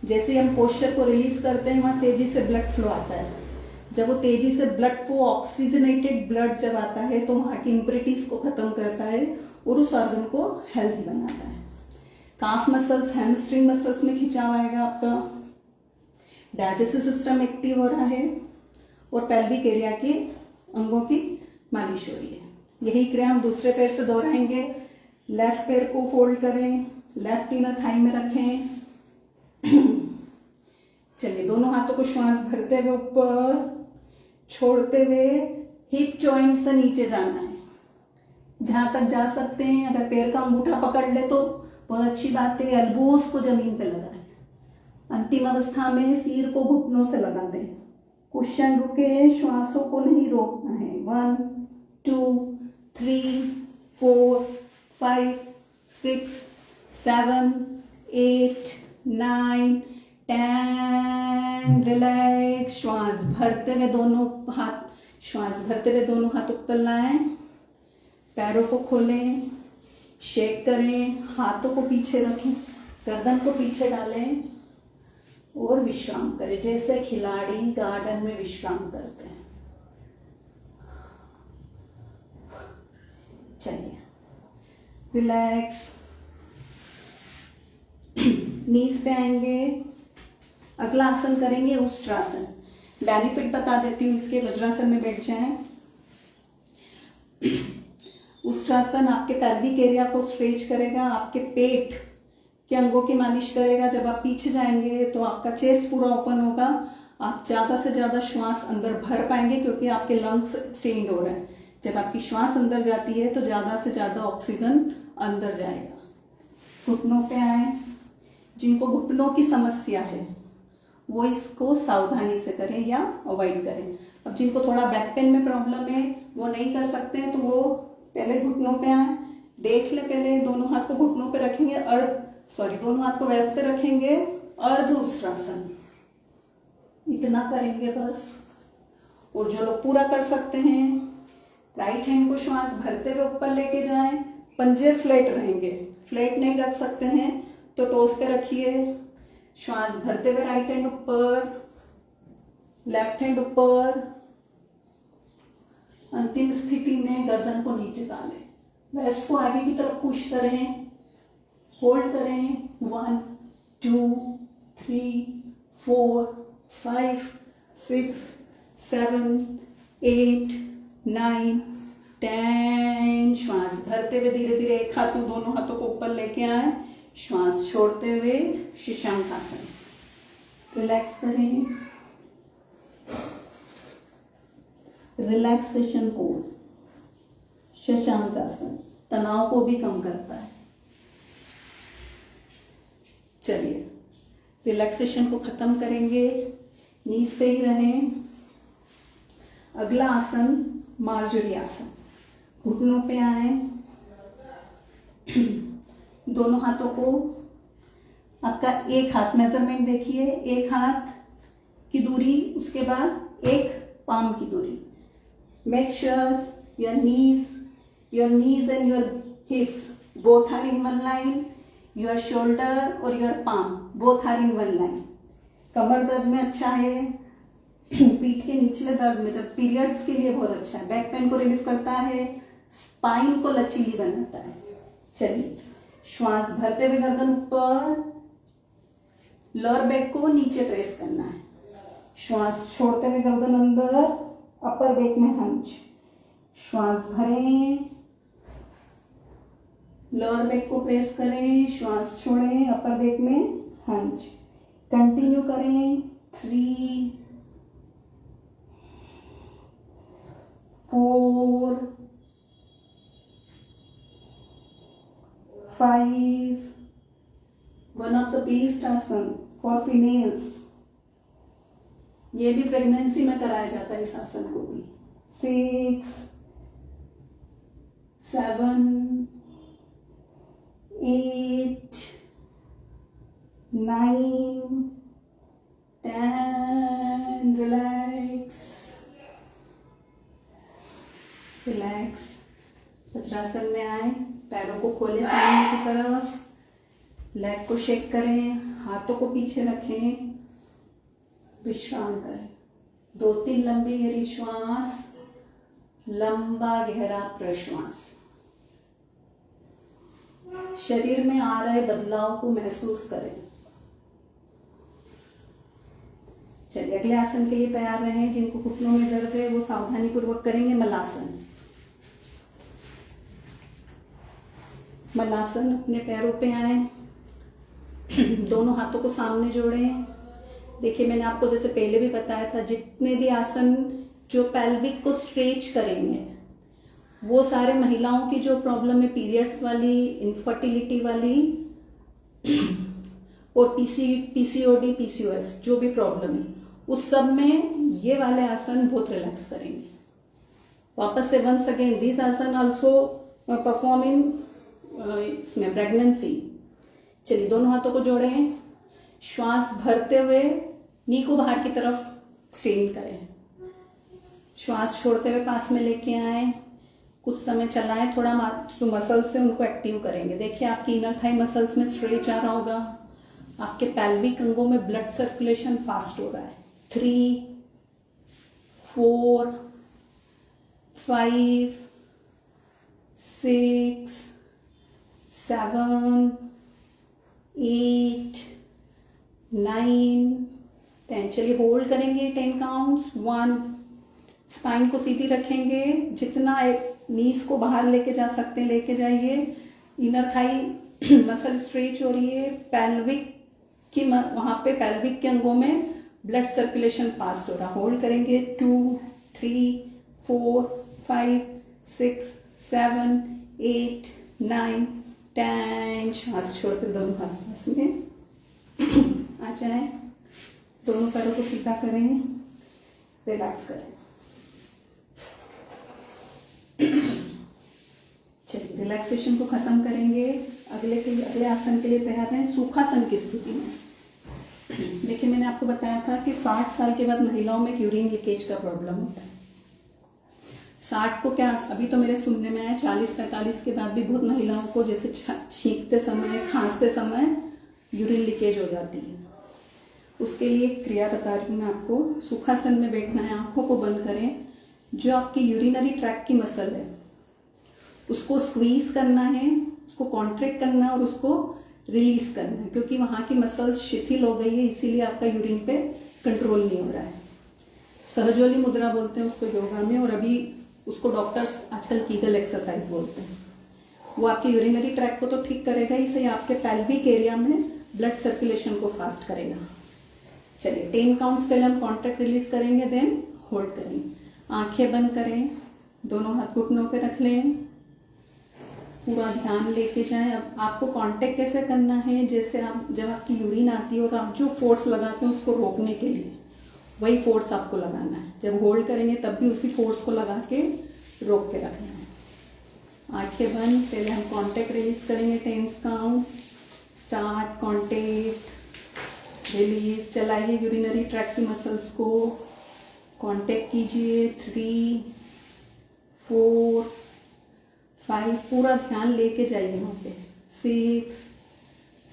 जैसे हम पोस्चर को रिलीज करते हैं, वहाँ तेजी से ब्लड फ्लो आता है। जब वो तेजी से ब्लड फ्लो, ऑक्सीजनेटेड ब्लड जब आता है, तो वहाँ की इम्प्योरिटीज को खत्म करता है और उस ऑर्गन को हेल्थी बनाता है। काफ मसल्स, हैमस्ट्रिंग मसल्स में खिंचाव आएगा आपका। डाइजेस्टिव सिस्टम एक्टिव हो रहा है और पेल्विक एरिया के अंगों की मालिश हो रही है। यही क्रिया हम दूसरे पैर से दोहराएंगे। लेफ्ट पैर को फोल्ड करें, लेफ्ट इनर थाई में रखें। चलिए, दोनों हाथों को श्वास भरते हुए ऊपर, छोड़ते हुए हिप जॉइंट से नीचे जाना है, जहां तक जा सकते हैं। अगर पैर का अंगूठा पकड़ ले तो बहुत अच्छी बात है। एल्बोज को जमीन पे लगाएं। अंतिम अवस्था में सिर को घुटनों से लगा दें। क्वेश्चन रुके, श्वासों को नहीं रोकना है। 1 2 3 4 5 6 7 8 9 10। रिलैक्स। श्वास भरते हुए दोनों हाथ ऊपर लाएं, पैरों को खोलें, शेक करें, हाथों को पीछे रखें, गर्दन को पीछे डालें और विश्राम करें, जैसे खिलाड़ी गार्डन में विश्राम करते हैं। चलिए, रिलैक्स। नीज पे आएंगे। अगला आसन करेंगे उष्ट्रासन। बेनिफिट बता देती हूँ इसके, वज्रासन में बैठ जाएं। उष्ट्रासन आपके पेल्विक एरिया को स्ट्रेच करेगा, आपके पेट के अंगों की मालिश करेगा। जब आप पीछे जाएंगे तो आपका चेस्ट पूरा ओपन होगा, आप ज़्यादा से ज़्यादा श्वास अंदर भर पाएंगे क्योंकि आपके लंग्स स्टेन्ड हो रहे हैं। जब आपकी श्वास अंदर जाती है तो ज़्यादा से ज़्यादा ऑक्सीजन अंदर जाएगा। घुटनों पे आए। जिनको घुटनों की समस्या है वो इसको सावधानी से करें या अवॉइड करें। अब जिनको थोड़ा बैक पेन में प्रॉब्लम है वो नहीं कर सकते हैं तो वो पहले घुटनों पे आए। देख ले, पहले दोनों हाथ को घुटनों पे रखेंगे, दोनों हाथ को वैसे पे रखेंगे, अर्ध उष्ट्रासन। इतना करेंगे बस। और जो लोग पूरा कर सकते हैं, राइट हैंड को श्वास भरते हुए ऊपर लेके जाएं। पंजे फ्लैट रहेंगे, फ्लैट नहीं रख सकते हैं तो टोस पे रखिए। श्वास भरते हुए राइट हैंड ऊपर, लेफ्ट हैंड ऊपर। अंतिम स्थिति में गर्दन को नीचे डालें, वेस्ट को आगे की तरफ पुश करें, होल्ड करें। 1 2 3 4 5 6 7 8 9 10। श्वास भरते हुए धीरे धीरे एक हाथ में दोनों हाथों को ऊपर लेके आए। श्वास छोड़ते हुए शशांकासन। रिलैक्स करें, रिलैक्सेशन पोज। शशांकासन तनाव को भी कम करता है। चलिए रिलैक्सेशन को खत्म करेंगे, नीज पे ही रहें। अगला आसन मार्जरी आसन। घुटनों पे आए, दोनों हाथों को, आपका एक हाथ मेजरमेंट देखिए, एक हाथ की दूरी, उसके बाद एक पाम की दूरी। Make sure your knees and your hips both are in one line. Your shoulder और your palm both are in one line. कमर दर्द में अच्छा है, पीठ के निचले दर्द में, जब पीरियड्स के लिए बहुत अच्छा है। बैक पेन को रिलीफ करता है, स्पाइन को लचीली बनाता है। चलिए श्वास भरते हुए गर्दन ऊपर, लोअर बैक को नीचे प्रेस करना है। श्वास छोड़ते हुए गर्दन अंदर, अपर बैक में हंच। श्वास भरें, लोअर बैक को प्रेस करें, श्वास छोड़ें, अपर बैक में हंच। कंटिन्यू करें। 3 4 5। वन ऑफ द बेस्ट आसन फॉर फीमेल्स। ये भी प्रेगनेंसी में कराया जाता है इस आसन को भी। 6 7 8 9 10। Relax, relax. वज्रासन में आए, पैरों को खोले सामने की तरफ, लेग को शेक करें, हाथों को पीछे रखें, विश्राम करें। 2-3 लंबी गहरी श्वास, लंबा गहरा प्रश्वास। शरीर में आ रहे बदलाव को महसूस करें। चलिए अगले आसन के लिए तैयार रहें। जिनको घुटनों में दर्द है वो सावधानी पूर्वक करेंगे मलासन। मलासन, अपने पैरों पे आए, दोनों हाथों को सामने जोड़ें। देखिए मैंने आपको जैसे पहले भी बताया था, जितने भी आसन जो पेल्विक को स्ट्रेच करेंगे वो सारे महिलाओं की जो प्रॉब्लम है, पीरियड्स वाली, इनफर्टिलिटी वाली और पीसीओडी, पीसीओएस, जो भी प्रॉब्लम है उस सब में ये वाले आसन बहुत रिलैक्स करेंगे। वापस से वंस अगेन दिस आसन आल्सो परफॉर्म इन इसमें प्रेगनेंसी। चलिए दोनों हाथों को जोड़ें, श्वास भरते हुए नी को बाहर की तरफ एक्सटेंड करें। श्वास छोड़ते हुए पास में लेके आए, कुछ समय चलाएं, थोड़ा जो मसल्स है उनको एक्टिव करेंगे। देखिए आपकी इनर थाई मसल्स में स्ट्रेच आ रहा होगा, आपके पेल्विक अंगों में ब्लड सर्कुलेशन फास्ट हो रहा है। 3 4 5 6 7 8 9, 10। चलिए होल्ड करेंगे 10 काउंट्स। 1, स्पाइन को सीधी रखेंगे, जितना नीज को बाहर लेके जा सकते हैं लेके जाइए। इनर थाई मसल स्ट्रेच हो रही है, पेल्विक की वहां पे पेल्विक के अंगों में ब्लड सर्कुलेशन फास्ट हो रहा। होल्ड करेंगे 2, 3, 4, 5, 6, 7, 8, 9, 10। श्वास छोड़कर दोनों हाथ पास में आ जाए। दोनों पैरों को सीधा करें, रिलैक्स करें। चलिए रिलैक्सेशन को खत्म करेंगे। अगले आसन के लिए तैयार हैं सुखासन की स्थिति में। देखिए मैंने आपको बताया था कि 60 साल के बाद महिलाओं में यूरिन लीकेज का प्रॉब्लम होता है। 60 को क्या, अभी तो मेरे सुनने में आया 40-45 के बाद भी बहुत महिलाओं को जैसे छींकते समय, खांसते समय यूरिन लीकेज हो जाती है। उसके लिए क्रिया बता रही हूँ मैं आपको। सुखासन में बैठना है, आंखों को बंद करें। जो आपकी यूरिनरी ट्रैक की मसल है उसको स्क्वीज करना है, उसको कॉन्ट्रैक्ट करना है और उसको रिलीज करना है, क्योंकि वहां की मसल्स शिथिल हो गई है, इसीलिए आपका यूरिन पे कंट्रोल नहीं हो रहा है। सहजोली मुद्रा बोलते हैं उसको योगा में, और अभी उसको डॉक्टर्स आजकल कीगल एक्सरसाइज बोलते हैं। वो आपके यूरिनरी ट्रैक को तो ठीक करेगा ही सही, आपके पेल्विक एरिया में ब्लड सर्कुलेशन को फास्ट करेगा। चलिए 10 काउंट्स पहले हम कॉन्ट्रैक्ट रिलीज करेंगे, देन होल्ड करेंगे। आंखें बंद करें, दोनों हाथ घुटनों पे रख लें, पूरा ध्यान लेके जाएं। अब आपको कांटेक्ट कैसे करना है, जैसे आप जब आपकी यूरिन आती है और आप जो फोर्स लगाते हैं उसको रोकने के लिए वही फोर्स आपको लगाना है। जब होल्ड करेंगे तब भी उसी फोर्स को लगा के रोक के रखना है। आंखें बंद, पहले हम कांटेक्ट रिलीज करेंगे 10 काउंट। Start, contact, release. चलाइए यूरिनरी ट्रैक की मसल्स को, कांटेक्ट कीजिए। 3, 4, 5, पूरा ध्यान लेके जाइए वहाँ पे। 6,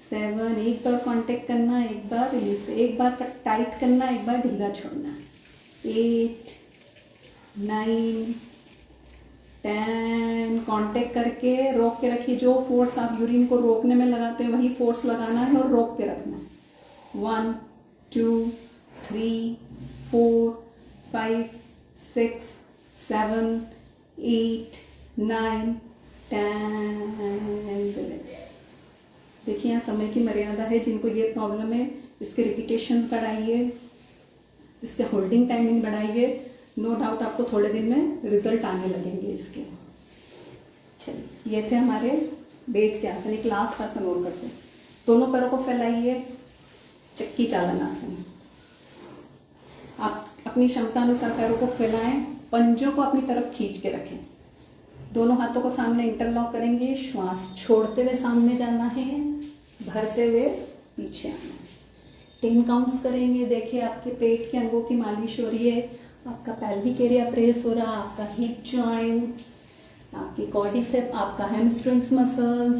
7, एक बार कांटेक्ट करना, एक बार रिलीज, एक बार टाइट करना, एक बार ढीला छोड़ना। 8, 9, 10, कांटेक्ट करके रोक के रखिए। जो फोर्स आप यूरिन को रोकने में लगाते हैं वही फोर्स लगाना है और रोक के रखना है। 1, 2, 3, 4, 5, 6, 7, 8, 9, 10। देखिए यहाँ समय की मर्यादा है। जिनको ये प्रॉब्लम है इसके रिपीटेशन बढ़ाइए, इसके होल्डिंग टाइमिंग बढ़ाइए। नो डाउट आपको थोड़े दिन में रिजल्ट आने लगेंगे इसके। चलिए ये थे हमारे बैठ के आसन। एक लास्ट आसन और करते हैं। दोनों पैरों को फैलाइए, चक्की चालन आसन। आप अपनी क्षमता अनुसार पैरों को फैलाएं, पंजों को अपनी तरफ खींच के रखें। दोनों हाथों को सामने इंटरलॉक करेंगे। श्वास छोड़ते हुए सामने जाना है, भरते हुए पीछे आना है। 10 काउंट्स करेंगे। देखिए आपके पेट के अंगों की मालिश हो रही है, आपका पेल्विक एरिया प्रेस हो रहा, आपका हिप जॉइंट, आपकी क्वाड्रिसेप, आपका हैमस्ट्रिंग्स मसल्स,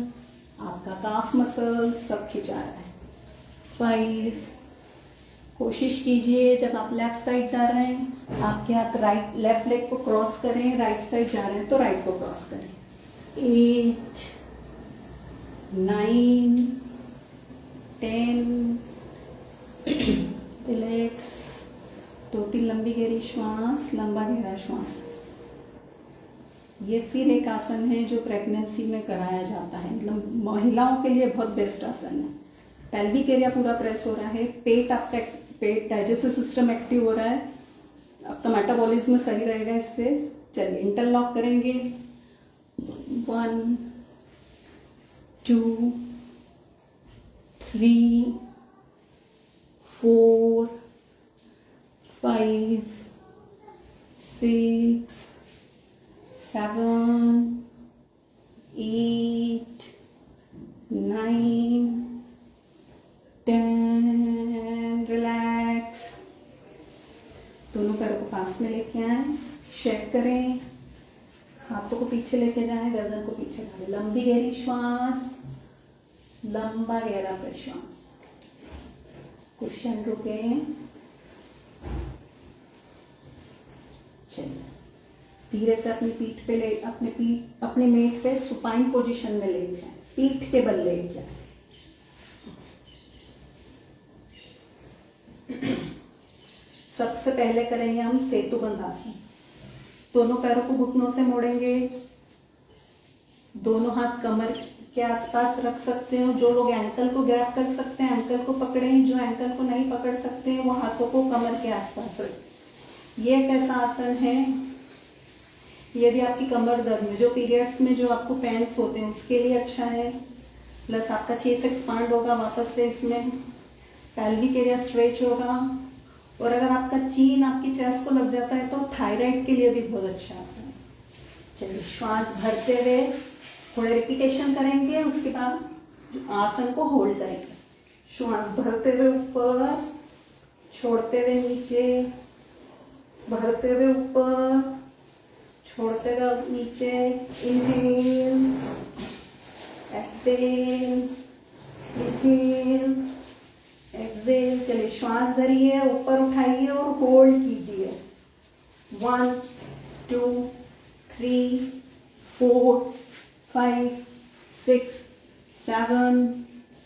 आपका काफ मसल्स सब खिंचा रहा है। 5, कोशिश कीजिए जब आप लेफ्ट साइड जा रहे हैं आपके हाथ लेफ्ट लेग को क्रॉस करें, राइट साइड जा रहे हैं तो राइट को क्रॉस करें। 8, 9, 10, रिलैक्स। 2-3 लंबी गहरी श्वास, लंबा गहरा श्वास। ये फिर एक आसन है जो प्रेगनेंसी में कराया जाता है, मतलब महिलाओं के लिए बहुत बेस्ट आसन है। पेल्विक एरिया पूरा प्रेस हो रहा है, पेट डाइजेस्टिव सिस्टम एक्टिव हो रहा है, आपका मेटाबॉलिज्म सही रहेगा इससे। चलिए इंटरलॉक करेंगे। 1, 2, 3, 4, 5, 6, 7, 8, 9, 10। रिलैक्स। दोनों पैरों को पास में लेके आए, शेक करें, हाथों को पीछे लेके जाएं, गर्दन को पीछे डालें। लंबी गहरी श्वास, लंबा गहरा प्रश्वास। क्वेश्चन रुके। चलिए धीरे से अपनी पीठ पे ले, अपने मेट पे सुपाइन पोजीशन में लेट जाए, पीठ के बल लेट जाए। सबसे पहले करेंगे हम सेतुबंध आसन। दोनों पैरों को घुटनों से मोड़ेंगे, दोनों हाथ कमर के आसपास रख सकते हो। जो लोग एंकल को ग्रैब कर सकते हैं एंकल को पकड़ें, जो एंकल को नहीं पकड़ सकते वो हाथों को कमर के आसपास रखें। ये एक ऐसा आसन है यदि आपकी कमर दर्द में, जो पीरियड्स में जो आपको पेन्स होते हैं उसके लिए अच्छा है, प्लस आपका चेस्ट एक्सपांड होगा वापस से, इसमें पेल्विक एरिया स्ट्रेच होगा, और अगर आपका चीन आपकी चेस्ट को लग जाता है तो थायराइड के लिए भी बहुत अच्छा आसन है। चलिए श्वास भरते हुए थोड़े रिपीटेशन करेंगे, उसके बाद आसन को होल्ड करेंगे। श्वास भरते हुए ऊपर, छोड़ते हुए नीचे, भरते हुए ऊपर, छोड़ते हुए नीचे, इनहेल, एक्सहेल, इनहेल, एक्सहेल। चलिए श्वास धरिए, ऊपर उठाइए और होल्ड कीजिए। 1 2 3 4 5 6 7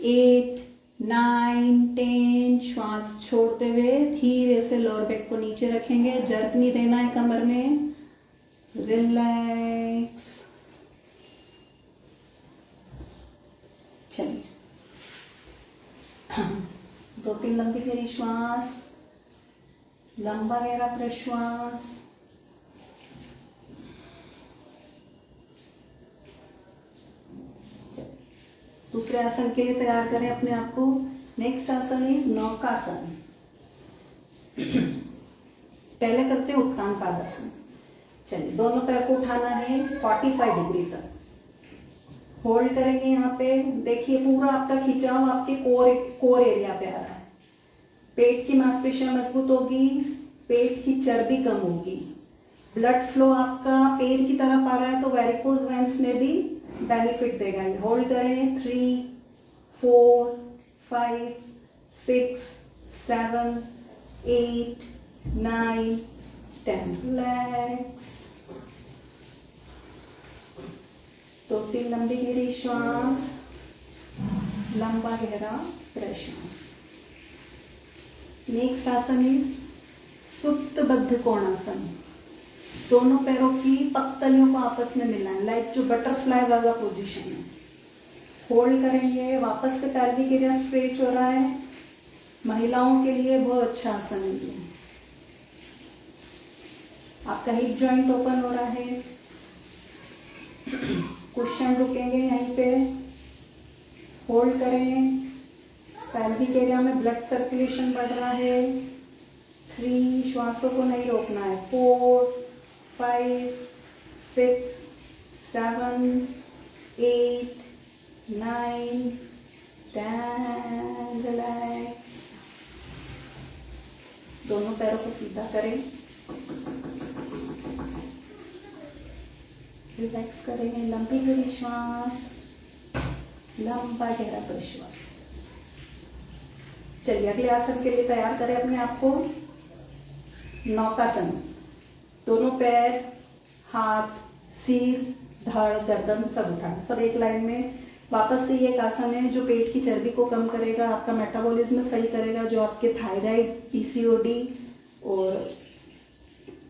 8 9 10। श्वास छोड़ते हुए धीरे से लोअर बैक को नीचे रखेंगे, जर्क नहीं देना है कमर में। रिलैक्स। चलिए 2-3 लंबी गहरी श्वास, लंबा गहरा प्रश्वास। दूसरे आसन के लिए तैयार करें अपने आप को। नेक्स्ट आसन है नौकासन। पहले करते हैं उत्तान पादासन। चलिए दोनों पैर को उठाना है 45 डिग्री तक, होल्ड करेंगे यहाँ पे। देखिए पूरा आपका खिंचाव आपके कोर एरिया पे आ रहा है। पेट की मांसपेशियां मजबूत होगी, पेट की चर्बी कम होगी, ब्लड फ्लो आपका पेट की तरफ आ रहा है तो वेरिकोज वेन्स में भी बेनिफिट देगा। होल्ड करें 3 4 5 6 7 8 9 10। रिलैक्स। 2-3 लंबी गहरी श्वास, लंबा गहरा प्रश्वास। नेक्स्ट आसन है सुप्त बद्ध कोणासन। दोनों पैरों की पक्तलियों को आपस में मिलाएं, लाइक जो बटरफ्लाई वाला पोजीशन है। होल्ड करेंगे, वापस से पेल्विक एरिया स्ट्रेच हो रहा है। महिलाओं के लिए बहुत अच्छा आसन है ये। आपका हिप जॉइंट ओपन हो रहा है। क्वेश्चन रुकेंगे यहीं पे, होल्ड करें। पेल्विक एरिया में ब्लड सर्कुलेशन बढ़ रहा है। 3, श्वासों को नहीं रोकना है। 4 5 6 7 8 9 10। रिलैक्स। दोनों पैरों को सीधा करें, रिलैक्स करेंगे। लंबी गहरी श्वास, लंबा गहरा प्रश्वास। चलिए अगले आसन के लिए तैयार करें अपने आप को। नौकासन। दोनों पैर, हाथ, सिर, धड़, गर्दन सब उठाना, सब एक लाइन में। वापस से ये एक आसन है जो पेट की चर्बी को कम करेगा, आपका मेटाबॉलिज्म सही करेगा, जो आपके थायराइड, पीसीओडी और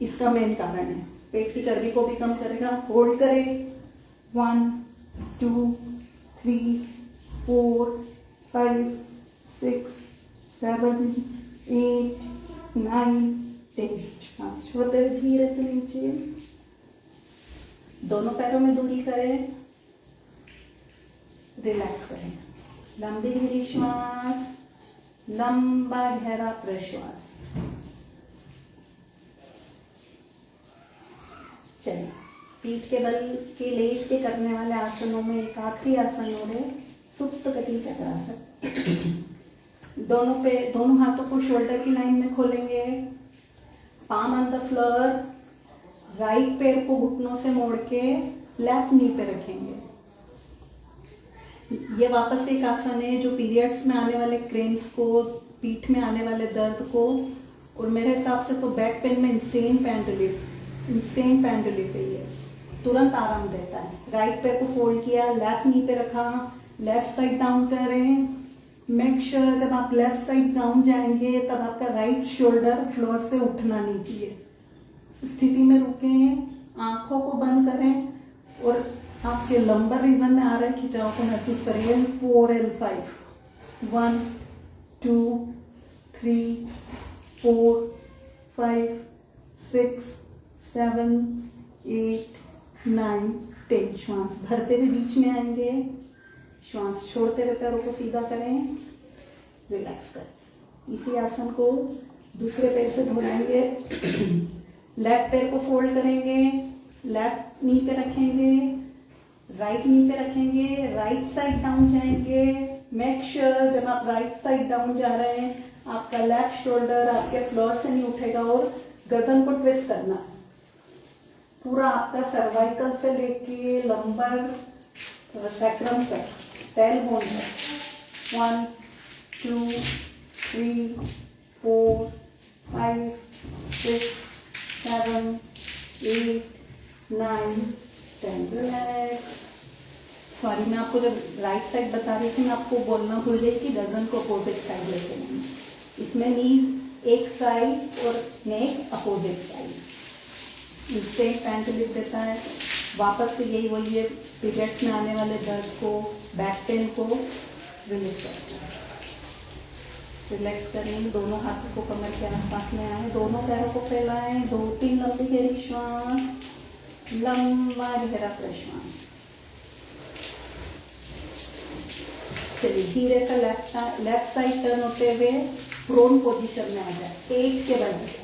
इसका मेन कारण है। पेट की चर्बी को भी कम करेगा। होल्ड करें 1 2 3 4 5 6 7 8 9 10। छोड़ते हुए धीरे से नीचे, दोनों पैरों में दूरी करें, रिलैक्स करें। लंबी गहरी श्वास, लंबा गहरा प्रश्वास। चलिए पीठ के बल के लेट के करने वाले आसनों में एक आखिरी आसन हो रहे सुप्त कटी चक्रासन। दोनों हाथों को शोल्डर की लाइन में खोलेंगे, palm on the floor. Right पैर को घुटनों से मोड़ के लेफ्ट नी पे रखेंगे। ये वापस एक आसन है जो पीरियड्स में आने वाले क्रेम्स को, पीठ में आने वाले दर्द को, और मेरे हिसाब से तो बैक पेन में इंस्टेंट पेन रिलीफ है। ये तुरंत आराम देता है। राइट पैर को फोल्ड किया, लेफ्ट नी पे रखा, लेफ्ट साइड डाउन करें, मेक श्योर जब आप लेफ्ट साइड डाउन जाएंगे तब आपका राइट शोल्डर फ्लोर से उठना नहीं चाहिए। स्थिति में रुकें, आंखों को बंद करें और आपके लंबर रीजन में आ रहे खिंचाव को महसूस करें। L4 L5 1 2 3 4 5 6 7 8 9 10। श्वास भरते हुए बीच में आएंगे, श्वास छोड़ते हुए पैरों को सीधा करें, रिलैक्स करें। इसी आसन को दूसरे पैर से दोहराएंगे। लेफ्ट पैर को फोल्ड करेंगे, लेफ्ट नी पे रखेंगे, राइट नी पे रखेंगे, राइट साइड डाउन जाएंगे। मेक श्योर जब आप राइट साइड डाउन जा रहे हैं आपका लेफ्ट शोल्डर आपके फ्लोर से नहीं उठेगा और गर्दन को ट्विस्ट करना है। पूरा आपका सर्वाइकल से लेके लंबर सैक्रम तक, टेल बोन तक 1 2 3 4 5 6 7 8 9 10। रिलैक्स। सॉरी, मैं आपको जब राइट साइड बता रही थी मैं आपको बोलना भूल गई कि गर्दन को अपोजिट साइड लेते हैं। इसमें नीज एक साइड और नेक अपोजिट साइड। इससे पैंट लिख देता है। वापस से यही वही है, पीरियड्स में आने वाले दर्द को, बैक पेन को रिलीज करता है। रिलैक्स करें, दोनों हाथों को कमर के आसपास में आए, दोनों पैरों को फैलाएं, 2-3 लंबी गहरी श्वास, लंबा गहरा श्वास। चलिए धीरे से लेफ्ट साइड टर्न होते हुए प्रोन पोजीशन में आ जाए, पेट के बल आ जाए।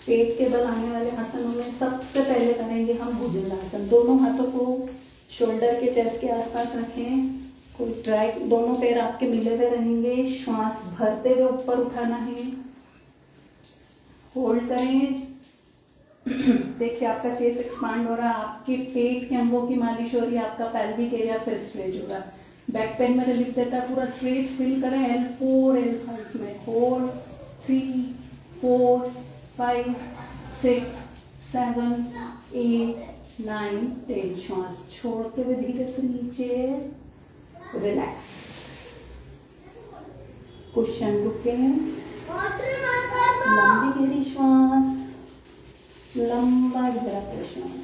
पेट के बल आने वाले आसनों में सबसे पहले करेंगे हम भुजंगासन। दोनों हाथों को शोल्डर के चेस्ट के आसपास रखें, कोई ट्राई, दोनों पैर आपके मिले हुए रहेंगे। श्वास भरते हुए ऊपर उठाना है, होल्ड करें। देखिए आपका चेस्ट एक्सपांड हो रहा है, आपके पेट के अंगों की मालिश हो रही है, आपका पेल्विक एरिया फिर स्ट्रेच हो रहा है। बैक पेन में लिख देता है, पूरा स्ट्रेच फील करें। L4 L5 में होल्ड, 3 4 5 6 7 8 9 10। श्वास छोड़ते हुए धीरे से नीचे, रिलैक्स। क्वेश्चन रुके, लंबी गहरी श्वास, लंबा गहरा श्वास।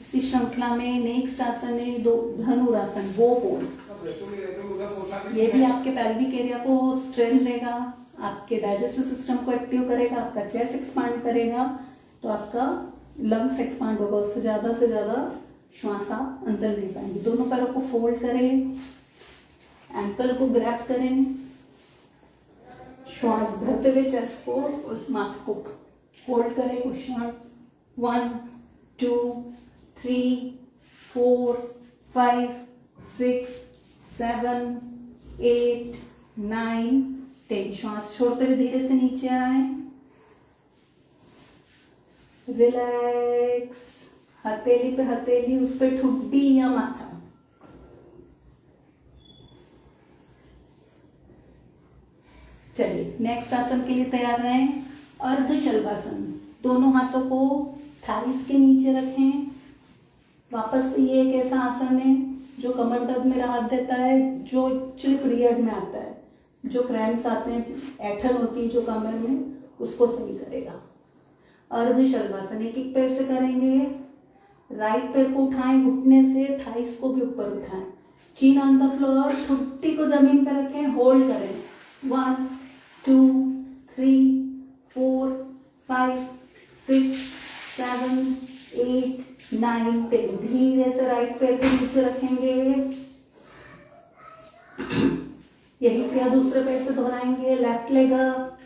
इसी श्रृंखला में नेक्स्ट आसन है धनुरासन, वो पोज। ये भी आपके पेल्विक एरिया को स्ट्रेंथ देगा, आपके डाइजेस्टिव सिस्टम को एक्टिव करेगा, आपका चेस्ट एक्सपांड करेगा, तो आपका लंग्स एक्सपांड होगा। उससे ज्यादा श्वास आप अंदर ले पाएंगे। दोनों पैरों को फोल्ड करें, एंकल को ग्रैब करें, श्वास भरते हुए चेस्ट को और माथ को होल्ड करें। क्वेश्चन 1 2 3 4 5 6 7 8 9 10। श्वास छोड़ते हुए धीरे से नीचे आए, रिलैक्स। हथेली पे हथेली, उस पे ठुड्डी या माथा। चलिए नेक्स्ट आसन के लिए तैयार रहें। अर्ध शलभासन। दोनों हाथों को थाइस के नीचे रखें। वापस ये एक ऐसा आसन है जो कमर दर्द में राहत देता है, जो एक्चुअली पीरियड में आता है, जो क्रैम्प्स आते हैं, ऐठन होती है जो कमर में, उसको सही करेगा। अर्ध शलभासन एक एक पैर से करेंगे। राइट पैर को उठाएं, घुटने से थाइस को भी ऊपर उठाएं, चीन ऑन द फ्लोर, ठुड्डी को जमीन पर रखें, होल्ड करें। 1 2 3 4 5 6 7 8 9 10। धीरे से राइट पैर को नीचे रखेंगे। यही क्रिया दूसरे पैर से दोहराएंगे। लेफ्ट लेग अप,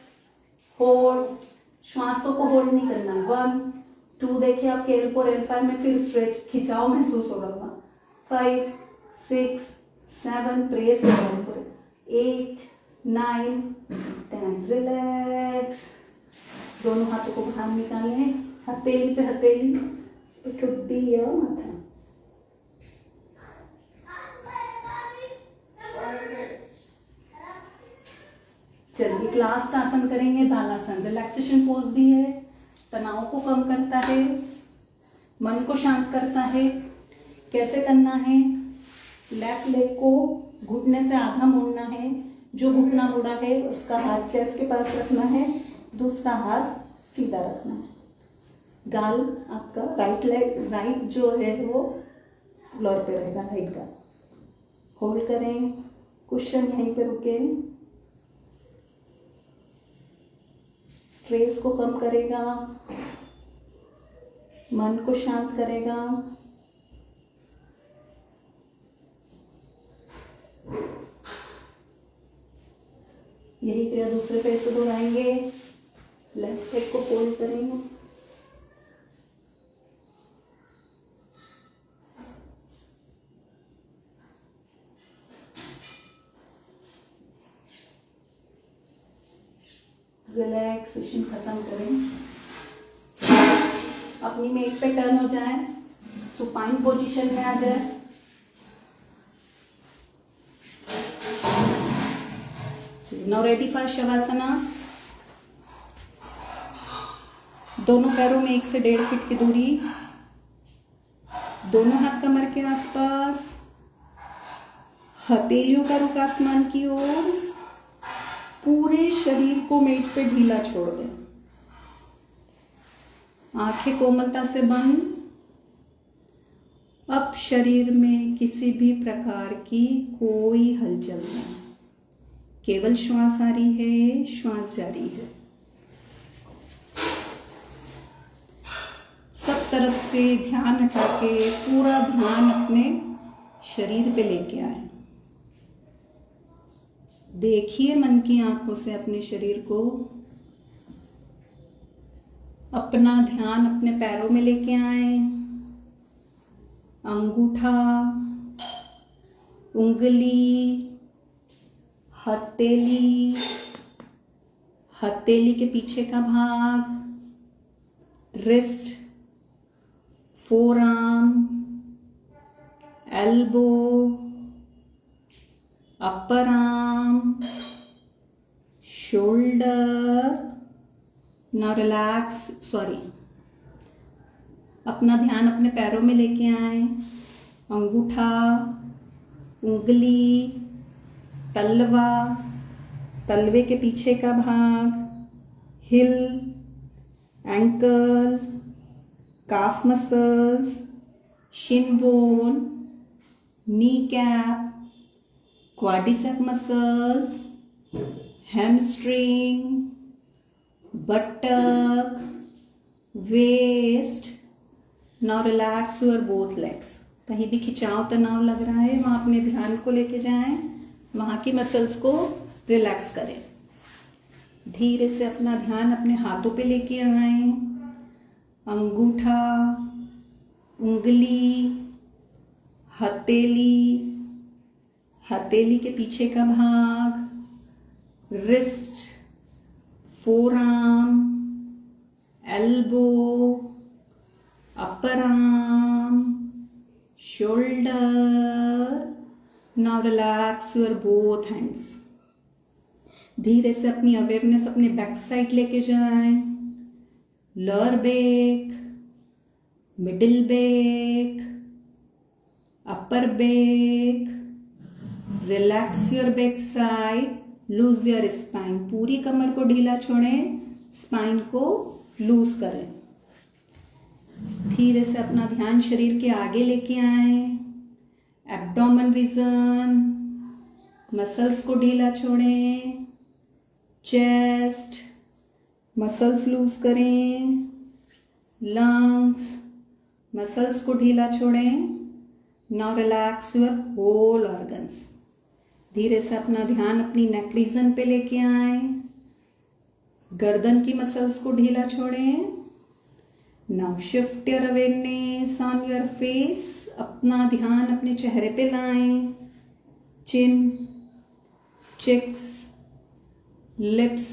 होल्ड, श्वासों को होल्ड नहीं करना। 1 2 देखिए आपके L4 L5 में फिर स्ट्रेच, खिंचाव महसूस हो रहा होगा। 5 6 7 प्रेस हो रहा है, 8 9 10। रिलैक्स। दोनों हाथों को बाहर निकालें, हथेली पे हथेली, ठुड्डी या माथा। चलिए लास्ट आसन करेंगे बालासन। रिलैक्सेशन पोज भी है, तनाव को कम करता है, मन को शांत करता है। कैसे करना है? लेफ्ट लेग को घुटने से आधा मोड़ना है, जो घुटना मुड़ा है उसका हाथ चेस्ट के पास रखना है, दूसरा हाथ सीधा रखना है। गाल आपका राइट जो है वो फ्लोर पे रहेगा, राइट गाल। होल्ड करें, क्वेश्चन यहीं पे रुके। स्ट्रेस को कम करेगा, मन को शांत करेगा। यही क्रिया दूसरे पैर से दोहराएंगे। लेफ्ट लेग को फोल्ड करेंगे, रिलैक्सेशन खत्म करें। अपनी मेट पे टर्न हो जाए, सुपाइन पोजीशन में आ जाए। Now ready for शवासना। दोनों पैरों में 1 से 1.5 फीट की दूरी, दोनों हाथ कमर के आसपास, हथेलियों का रुख आसमान की ओर। पूरे शरीर को मेट पे ढीला छोड़ दें, आंखें कोमलता से बंद। अब शरीर में किसी भी प्रकार की कोई हलचल नहीं, केवल श्वास आ रही है, श्वास जारी है। सब तरफ से ध्यान हटा के पूरा ध्यान अपने शरीर पे लेके आए। देखिए मन की आंखों से अपने शरीर को। अपना ध्यान अपने पैरों में लेके आए। अंगूठा, उंगली, हथेली, हथेली के पीछे का भाग, wrist, forearm, elbow, upper arm, shoulder. Now relax, अपना ध्यान अपने पैरों में लेके आए। अंगूठा, उंगली, तलवा, तलवे के पीछे का भाग, heel, ankle, calf muscles, shin bone, knee cap, quadricep muscles, hamstring, buttock, waist. Now relax your both legs. कहीं भी खिंचाव तनाव लग रहा है वहां अपने ध्यान को लेके जाएं, वहां की मसल्स को रिलैक्स करें। धीरे से अपना ध्यान अपने हाथों पे लेके आए। अंगूठा, उंगली, हथेली, हथेली के पीछे का भाग, wrist, forearm, elbow, upper arm, shoulder. Now relax your both hands. धीरे से अपनी अवेयरनेस अपने बैक साइड लेके जाएं। Lower back, middle back, upper back. Relax your back side, lose your spine. पूरी कमर को ढीला छोड़ें, स्पाइन को लूज करें। धीरे से अपना ध्यान शरीर के आगे लेके आए। एब्डोमेन रीजन, मसल्स को ढीला छोड़ें। चेस्ट, मसल्स लूज करें। लंग्स, मसल्स को ढीला छोड़ें। Now relax your whole organs. धीरे से अपना ध्यान अपनी नेक रीजन पे लेके आए। गर्दन की मसल्स को ढीला छोड़ें। Now shift your awareness on your face. अपना ध्यान अपने चेहरे पे लाएं। Chin, cheeks, lips,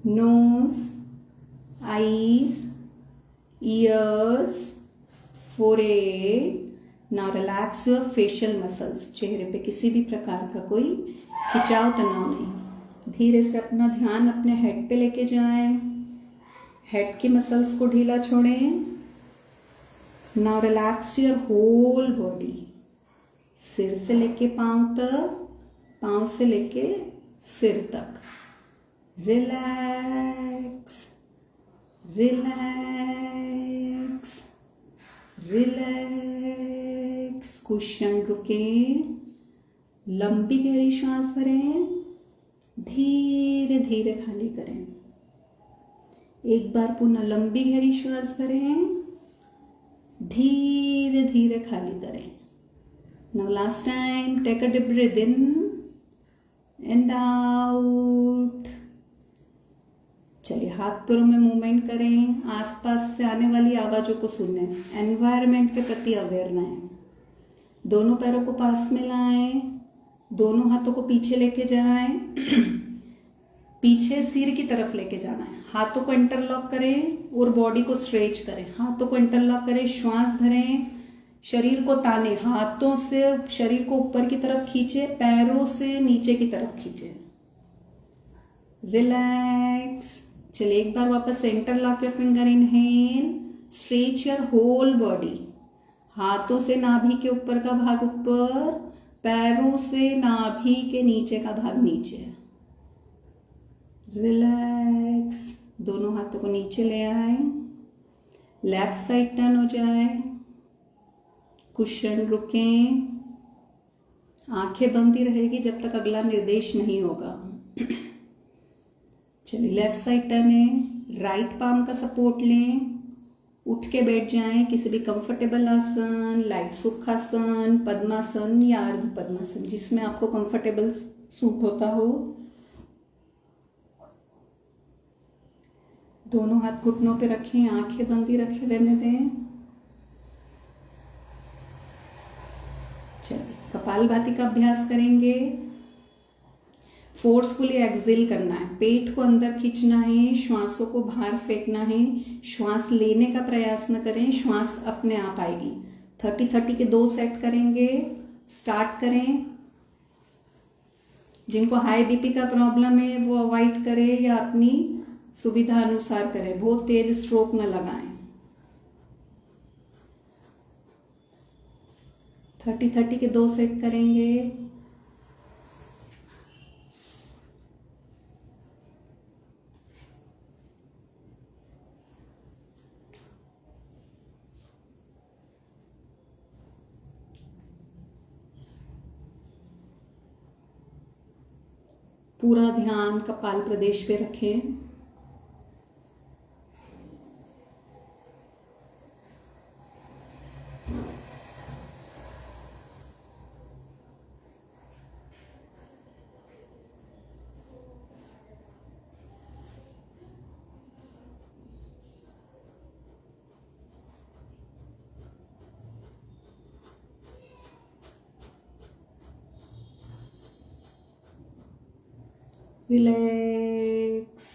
nose, eyes, ears, forehead. Now relax your facial muscles. चेहरे पे किसी भी प्रकार का कोई खिंचाव तनाव नहीं। धीरे से अपना ध्यान अपने हेड पे लेके जाएं। हेड की मसल्स को ढीला छोड़ें। Now relax your whole body, सिर से लेके पांव तक, पांव से लेके सिर तक। Relax relax relax. कुशन रुकें, लंबी गहरी श्वास भरें, धीरे धीरे खाली करें। एक बार पुनः लंबी गहरी श्वास भरें, धीरे धीरे खाली करें। Now last time, take a deep breath in and out. चलिए हाथ पैरों में मूवमेंट करें, आसपास से आने वाली आवाजों को सुनें, एनवायरनमेंट के प्रति अवेयर रहें। दोनों पैरों को पास में लाएं, दोनों हाथों को पीछे लेके जाएं, पीछे सिर की तरफ लेके जाना है। हाथों को इंटरलॉक करें और बॉडी को स्ट्रेच करें। हाथों को इंटरलॉक करें, श्वास भरें, शरीर को ताने, हाथों से शरीर को ऊपर की तरफ खींचे, पैरों से नीचे की तरफ खींचे। रिलैक्स। चलिए एक बार वापस interlock your finger, inhale, stretch your whole body. हाथों से नाभि के ऊपर का भाग ऊपर, पैरों से नाभि के नीचे का भाग नीचे। रिलैक्स। दोनों हाथों को नीचे ले आए, लेफ्ट साइड टर्न हो जाए, कुशन रुकें, आंखें बंद ही रहेगी जब तक अगला निर्देश नहीं होगा। चलिए लेफ्ट साइड टर्न है, राइट पाम का सपोर्ट लें, उठ के बैठ जाएं किसी भी कंफर्टेबल आसन, लाइट सुखासन, पद्मासन या अर्ध पद्मासन, जिसमें आपको कंफर्टेबल सूट होता हो। दोनों हाथ घुटनों पे रखें, आंखें बंद ही रखे रहने दें। चलिए कपालभाति का अभ्यास करेंगे। फोर्सफुली एक्सेल करना है, पेट को अंदर खींचना है, श्वासों को बाहर फेंकना है। श्वास लेने का प्रयास न करें, श्वास अपने आप आएगी। 30-30 के 2 सेट करेंगे। स्टार्ट करें। जिनको हाई बीपी का प्रॉब्लम है वो अवॉइड करें या अपनी सुविधा अनुसार करें, बहुत तेज स्ट्रोक न लगाएं। 30-30 के 2 सेट करेंगे। पूरा ध्यान कपाल प्रदेश पे रखें। रिलैक्स।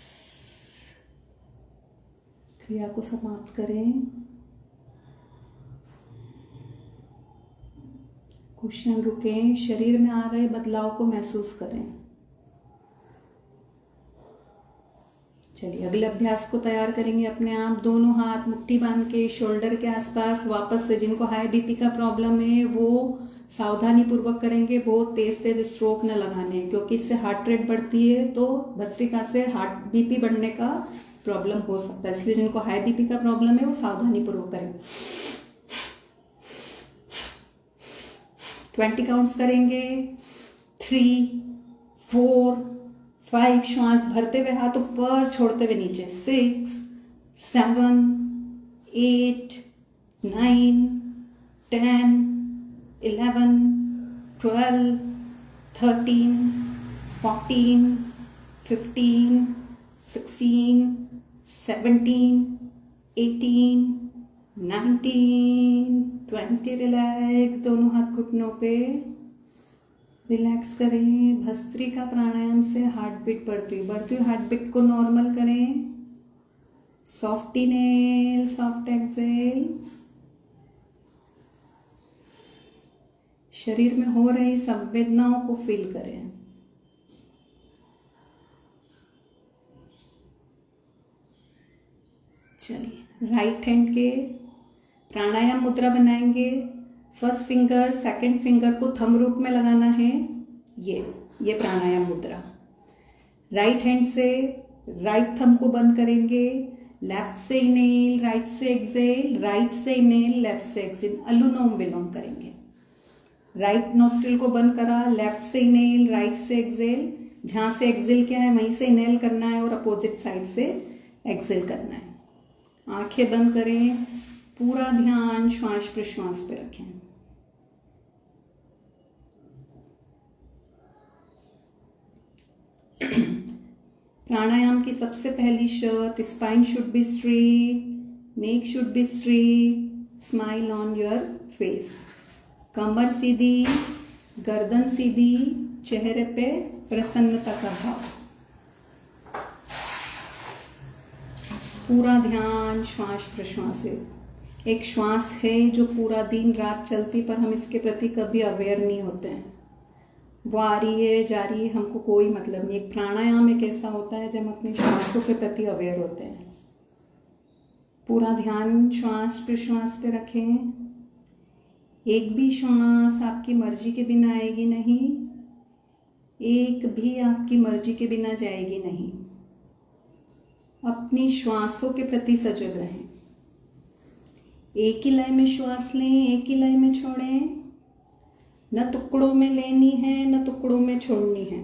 क्रिया को समाप्त करें। कुशन रुकें, शरीर में आ रहे बदलाव को महसूस करें। चलिए अगले अभ्यास को तैयार करेंगे अपने आप। दोनों हाथ मुट्ठी बांध के शोल्डर के आसपास वापस से, जिनको हाई बीपी का प्रॉब्लम है वो सावधानी पूर्वक करेंगे, बहुत तेज तेज स्ट्रोक न लगाने हैं, क्योंकि इससे हार्ट रेट बढ़ती है तो भस्त्रिका से हार्ट बीपी बढ़ने का प्रॉब्लम हो सकता है। इसलिए जिनको हाई बीपी का प्रॉब्लम है वो सावधानी पूर्वक करें। 20 काउंट्स करेंगे। 3, 4, 5, श्वास भरते हुए हाथ ऊपर, छोड़ते हुए नीचे। 6, 7, 8, 9, 10, 11, 12, 13, 14, 15, 16, 17, 18, 19, 20। रिलैक्स। दोनों हाथ घुटनों पे रिलैक्स करें। भस्त्रिका प्राणायाम से हार्ट बीट बढ़ती हुई हार्ट बीट को नॉर्मल करें। Soft inhale, soft exhale. शरीर में हो रही संवेदनाओं को फील करें। राइट हैंड के प्राणायाम मुद्रा बनाएंगे। फर्स्ट फिंगर सेकंड फिंगर को थंब रूप में लगाना है। ये प्राणायाम मुद्रा। राइट हैंड से राइट थंब को बंद करेंगे। लेफ्ट से इनहेल, राइट से एक्सहेल, राइट से इनहेल, लेफ्ट से एक्सहेल, अनुलोम विलोम करेंगे। राइट नोस्ट्रिल को बंद करा, लेफ्ट से इनहेल, राइट से एक्सहेल, जहां से एक्सहेल किया है वहीं से इनहेल करना है और अपोजिट साइड से एक्सहेल करना है। आंखें बंद करें, पूरा ध्यान श्वास प्रश्वास पे रखें। प्राणायाम की सबसे पहली शर्त, spine should be straight, neck should be straight, smile on your face. कमर सीधी, गर्दन सीधी, चेहरे पे प्रसन्नता का भाव। पूरा ध्यान श्वास प्रश्वास से। एक श्वास है जो पूरा दिन रात चलती, पर हम इसके प्रति कभी अवेयर नहीं होते हैं। वो आ रही है जा रही है, हमको कोई मतलब नहीं। एक प्राणायाम एक ऐसा होता है जब हम अपने श्वासों के प्रति अवेयर होते हैं। पूरा ध्यान श्वास प्रश्वास पे रखें। एक भी श्वास आपकी मर्जी के बिना आएगी नहीं, एक भी आपकी मर्जी के बिना जाएगी नहीं। अपनी श्वासों के प्रति सजग रहें। एक ही लय में श्वास लें, एक ही लय में छोड़ें। न टुकड़ों में लेनी है, न टुकड़ों में छोड़नी है।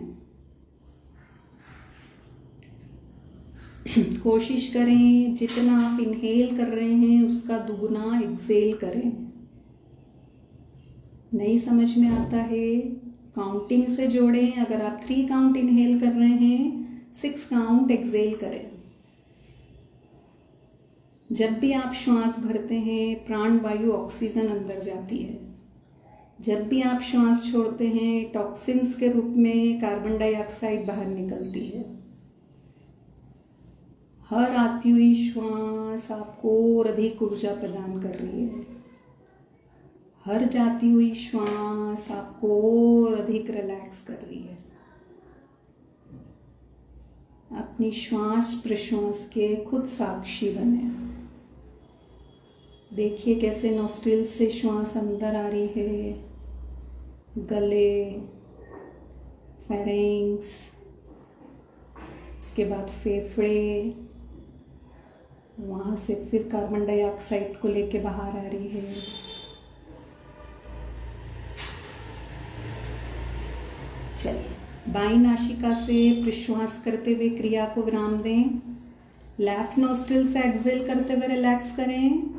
कोशिश करें जितना आप इनहेल कर रहे हैं उसका दुगुना एक्सहेल करें। नहीं समझ में आता है, काउंटिंग से जोड़ें। अगर आप 3 काउंट इनहेल कर रहे हैं, 6 काउंट एक्सहेल करें। जब भी आप श्वास भरते हैं, प्राण वायु ऑक्सीजन अंदर जाती है। जब भी आप श्वास छोड़ते हैं, टॉक्सिन्स के रूप में कार्बन डाइऑक्साइड बाहर निकलती है। हर आती हुई श्वास आपको और अधिक ऊर्जा प्रदान कर रही है। हर जाती हुई श्वास आपको और अधिक रिलैक्स कर रही है। अपनी श्वास प्रश्वास के खुद साक्षी बने। देखिए कैसे नोस्ट्रिल से श्वास अंदर आ रही है, गले, फेरिंग्स, उसके बाद फेफड़े, वहाँ से फिर कार्बन डाइऑक्साइड को लेके बाहर आ रही है। चलिए, बाईं नासिका से प्रश्वास करते हुए क्रिया को विराम दें। लेफ्ट नोस्ट्रिल से एक्सहेल करते हुए रिलैक्स करें।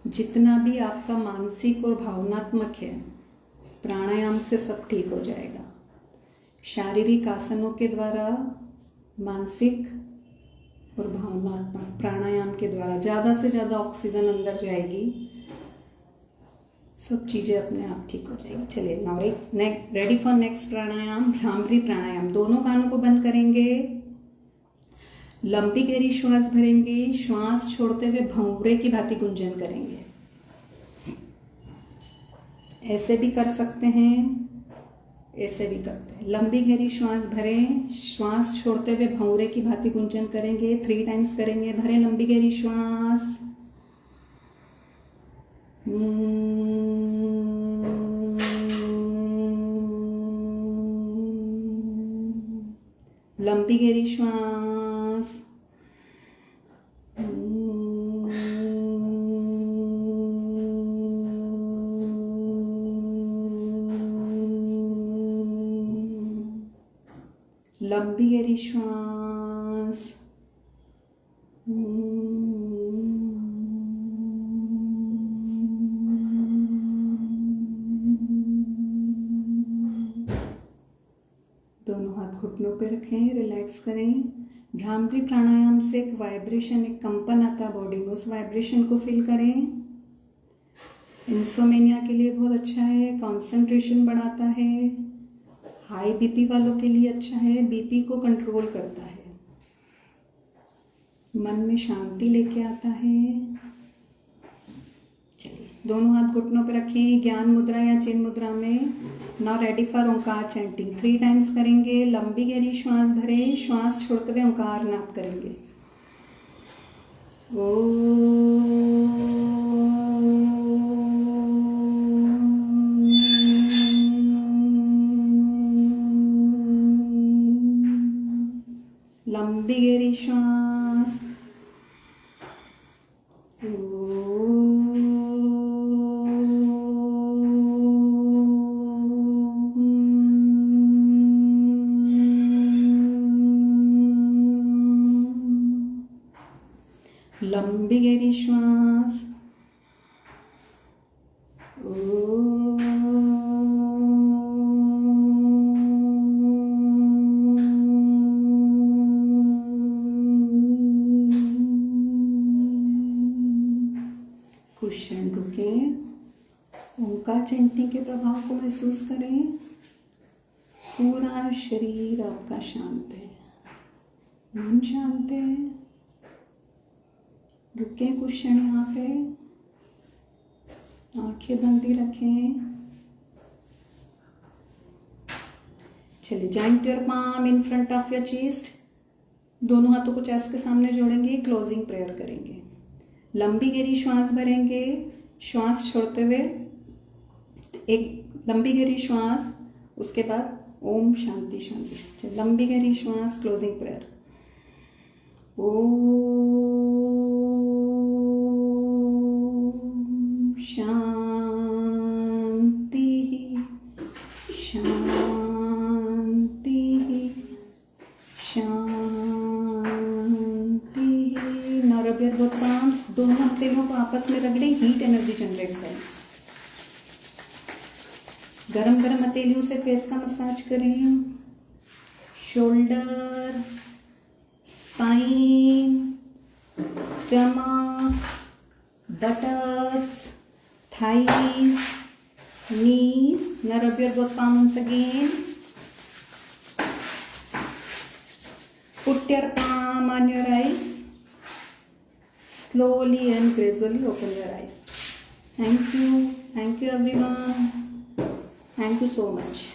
जितना भी आपका मानसिक और भावनात्मक है, प्राणायाम से सब ठीक हो जाएगा। शारीरिक आसनों के द्वारा, मानसिक और भावनात्मक प्राणायाम के द्वारा ज़्यादा से ज़्यादा ऑक्सीजन अंदर जाएगी, सब चीज़ें अपने आप ठीक हो जाएगी। चलिए, नाउ रेडी फॉर नेक्स्ट प्राणायाम, भ्रामरी प्राणायाम। दोनों कानों को बंद करेंगे, लंबी गहरी श्वास भरेंगे, श्वास छोड़ते हुए भंवरे की भांति गुंजन करेंगे। ऐसे भी कर सकते हैं, ऐसे भी करते हैं। लंबी गहरी श्वास भरें, श्वास छोड़ते हुए भंवरे की भांति गुंजन करेंगे। 3 टाइम्स करेंगे। भरें लंबी गहरी श्वास, लंबी गहरी श्वास, लंबी गहरी श्वास, दोनों हाथ घुटनों पे रखें, रिलैक्स करें। भ्रामरी प्राणायाम से एक वाइब्रेशन, एक कंपन आता है बॉडी में, उस वाइब्रेशन को फील करें। इंसोमेनिया के लिए बहुत अच्छा है, कंसंट्रेशन बढ़ाता है, हाई बीपी वालों के लिए अच्छा है, बीपी को कंट्रोल करता है, मन में शांति लेके आता है। चलिए, दोनों हाथ घुटनों पे रखें, ज्ञान मुद्रा या चिन्ह मुद्रा में। Now ready for Omkar chanting. 3 times करेंगे। लंबी गहरी श्वास भरें, श्वास छोड़ते हुए ओंकार नाद करेंगे। लंबी गहरी श्वास। लंबी गहरी श्वास। कुछ क्षण रुकें, ओंकार चैंटिंग के प्रभाव को महसूस करें। पूरा शरीर आपका शांत है, मन शांत है। रुकें कुछ क्षण यहाँ पे, आंखें बंद ही रखें। चलिए, joint your palm in front of your chest. दोनों हाथों को चेस्ट के सामने जोड़ेंगे, क्लोजिंग प्रेयर करेंगे। लंबी गहरी श्वास भरेंगे, श्वास छोड़ते हुए एक लंबी गहरी श्वास, उसके बाद ओम शांति शांति। लंबी गहरी श्वास, क्लोजिंग प्रेयर। ओम शांति शांति शांति। Now rub your both palms. दोनों हथेलियों को आपस में रगड़ें, हीट एनर्जी जनरेट करें। गरम गरम हथेलियों से फेस का मसाज करें। Shoulder, spine, stomach, buttocks, thighs, knees. Now rub your both palms once again. Put your palm on your eyes. Slowly and gradually open your eyes. Thank you everyone. Thank you so much.